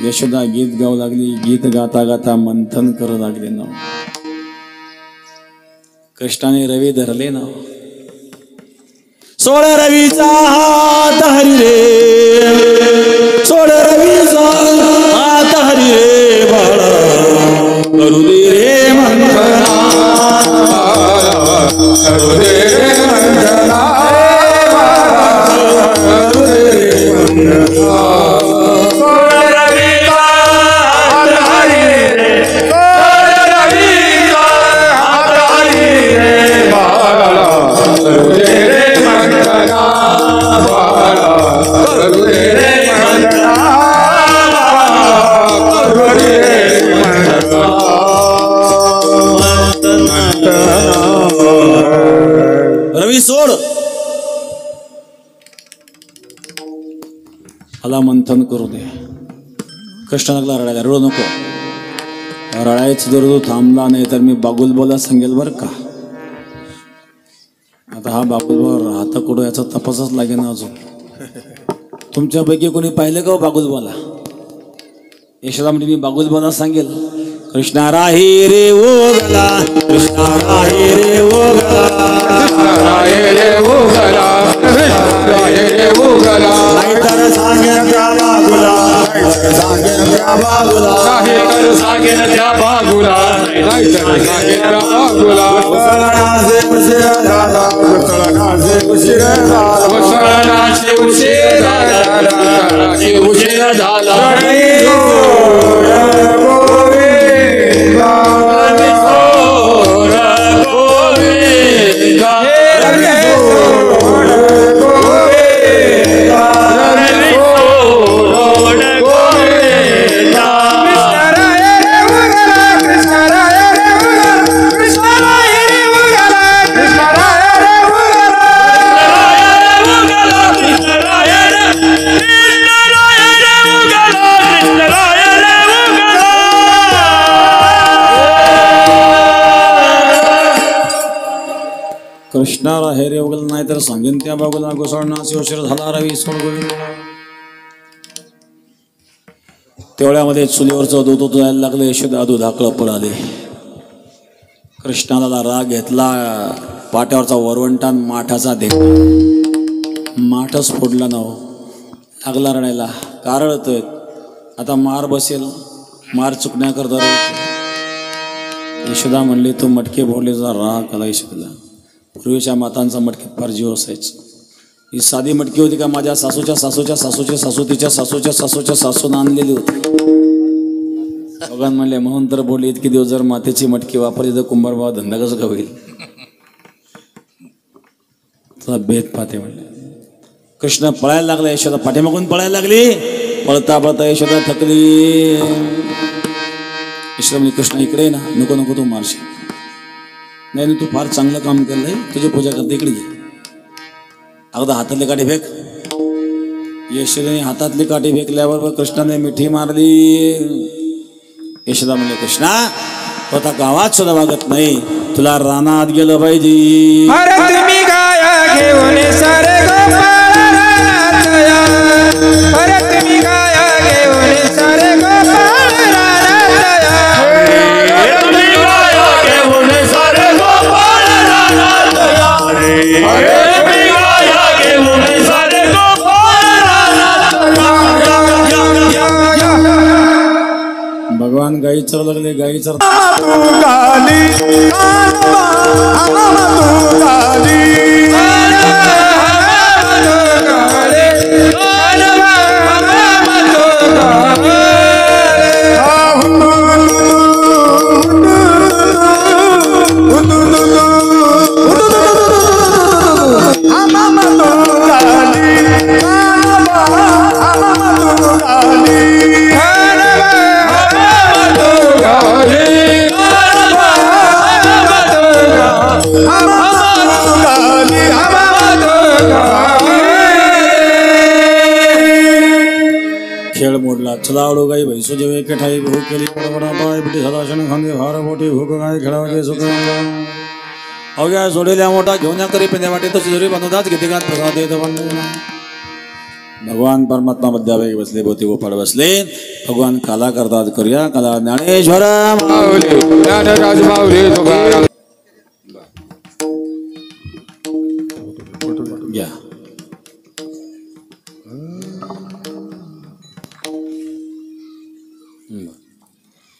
यशोदा गीत गाऊ लागली. गीत गाता गाता मंथन करू लागले ना. कृष्णाने रवी धरले ना. सोड रवीचा हात हरी रे. सोड रवीचा हात हरी रे बाळा. करू दे रे मंथना. करू दे रे मंथना. करू दे रे मंथना. रवी सोड. मला मंथन करू दे. कृष्ण लागला रडायला. रडू नको. रडायचं जर तो थांबला नाही तर मी बागुल बोला सांगेल बर का. आता हा बागुलबा राहता कुठं याचा तपासच लागेल ना अजून. तुमच्यापैकी कोणी पाहिलं का बागुलबाला? यशोदा म्हणजे मी बागुलबाला सांगेल, कृष्णा राही रे ओगला, कृष्णा राही रे ओगला, कृष्णा राही रे ओगला, कृष्णा राही रे ओगला. नाहीतर सांगेन त्या बागुला, नाहीतर सांगेन त्या बागुला, नाहीतर सांगेन त्या बागुला, नाहीतर सांगेन त्या बागुला. वसळणाचे उशीर झाला, वसळणाचे उशीर झाला, वसळणाचे उशीर झाला, वसळणाचे उशीर झाला. कृष्णा राही रे ओगला, नाहीतर सांगेन त्या बागुला, घुसळणाचे उशीर झाला रवी सोडगोविंद. तेवढ्यामध्ये चुलीवरचं दूध उतरायला लागले. यशोदा दुधाकळं पळाले. कृष्णाला राग घेतला. पाट्यावरचा वरवंटान माठाचा देख माठच फोडला ना हो. लागला रडायला. कारळतोय आता मार बसेल, मार चुकण्याकरता. यशोदा म्हणली तू मटके फोडले, जा राग आला यशोदा. पूर्वीच्या मातांचा मटकीत फार जीव असायचं. ही साधी मटकी होती का? माझ्या सासूच्या सासूच्या सासूच्या सासू तिच्या सासूच्या सासूच्या सासून आणलेली होती. भगवान म्हणले म्हणून तर बोलले इतके दिवस जर मातेची मटकी वापरली तर कुंभारबाबा धंदा कसं का होईल? तुला भेद पाहते म्हणले. कृष्ण पळायला लागला. यशोदा पाठीमागून पळायला लागली. पळता पळता यशोदा थकली. यशोदा म्हणजे कृष्ण इकडे ना, नको नको तू मारशील. नाही तू फार चांगलं काम केलंय, तुझी पूजा करते, इकडे घे. अगदा हातातली काठी फेक. यशोदाने हातातली काठी फेकल्यावर कृष्णाने मिठी मारली. यशोदा म्हणले कृष्णा तू आता गावात सुद्धा वागत नाही, तुला रानात गेलं पाहिजे. अरे तुम्ही गाया घेऊन सारे गोपाळ रानात या. अरे तुम्ही गाया घेऊन सारे गोपाळ रानात या. तुम्ही गाया घेऊन सारे गोपाळ रानात या. अरे तुम्ही गाया घेऊन सारे गोपाळ रानात या. भगवान गाई चरवू लागले. गाई चर तू गाली खेळ मोडला. चला आवडो गाई भैसो जेवे के ठाई भूक केली बडबडा पाय बिटी सदाशन खांदे भार बोटी भूक गाय खेळावले सुख अवघ्या सोडेल्या मोठा घेऊन या करी पिंद्या वाटे तशी जरी बांधूदाच घेते गात प्रसाद देत भगवान परमात्मा मध्यावेळी बसले. भोवती गोपाळ बसले. भगवान काला करतात करूया काला. ज्ञानेश्वर माऊली ज्ञानराज माऊली तुकाराम. घ्या.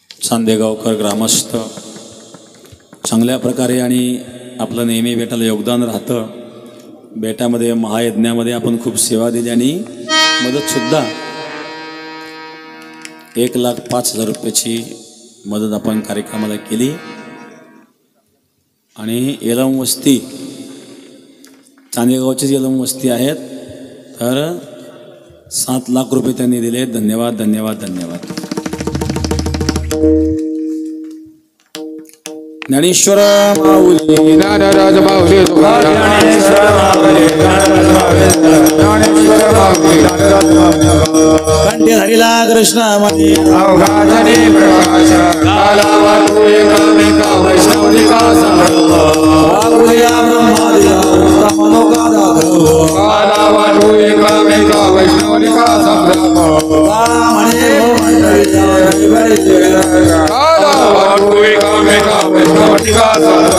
चांदेगावकर ग्रामस्थ चांगल्या प्रकारे आणि आपलं नेहमी बेटाला योगदान राहतं. बेटामध्ये महायज्ञामध्ये आपण खूप सेवा दिली आणि मदतसुद्धा 1,05,000 रुपयाची मदत आपण कार्यक्रमाला केली. आणि येलम वस्ती चांदेगावचीच येलम वस्ती आहेत, तर 7 लाख रुपये त्यांनी दिले. धन्यवाद धन्यवाद धन्यवाद. ज्ञानेश्वर माऊली ज्ञानराज माऊली तुकाराम. ज्ञानेश्वर माऊली कंठे धरिला कृष्ण मणी अवघाजनी प्रकाश काला वाटू एकामेका वैष्णवनिका समर्थ वाकुया ब्रह्मादिया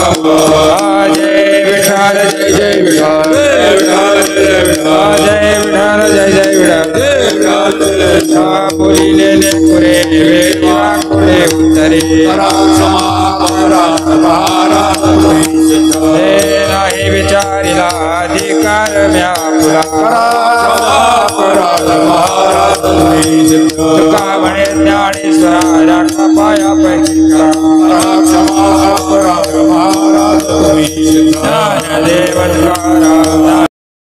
जय विठाल जय जय विठाल जय विठाल जय जय विठाल पुरीले पुरे वेवा पुरे उत्तरे नाही विचारिला अधिकार म्या पुला तुका म्हणे ज्ञानेश्वरा राखा पाया पैकी करा ज्ञानदेव तुकारा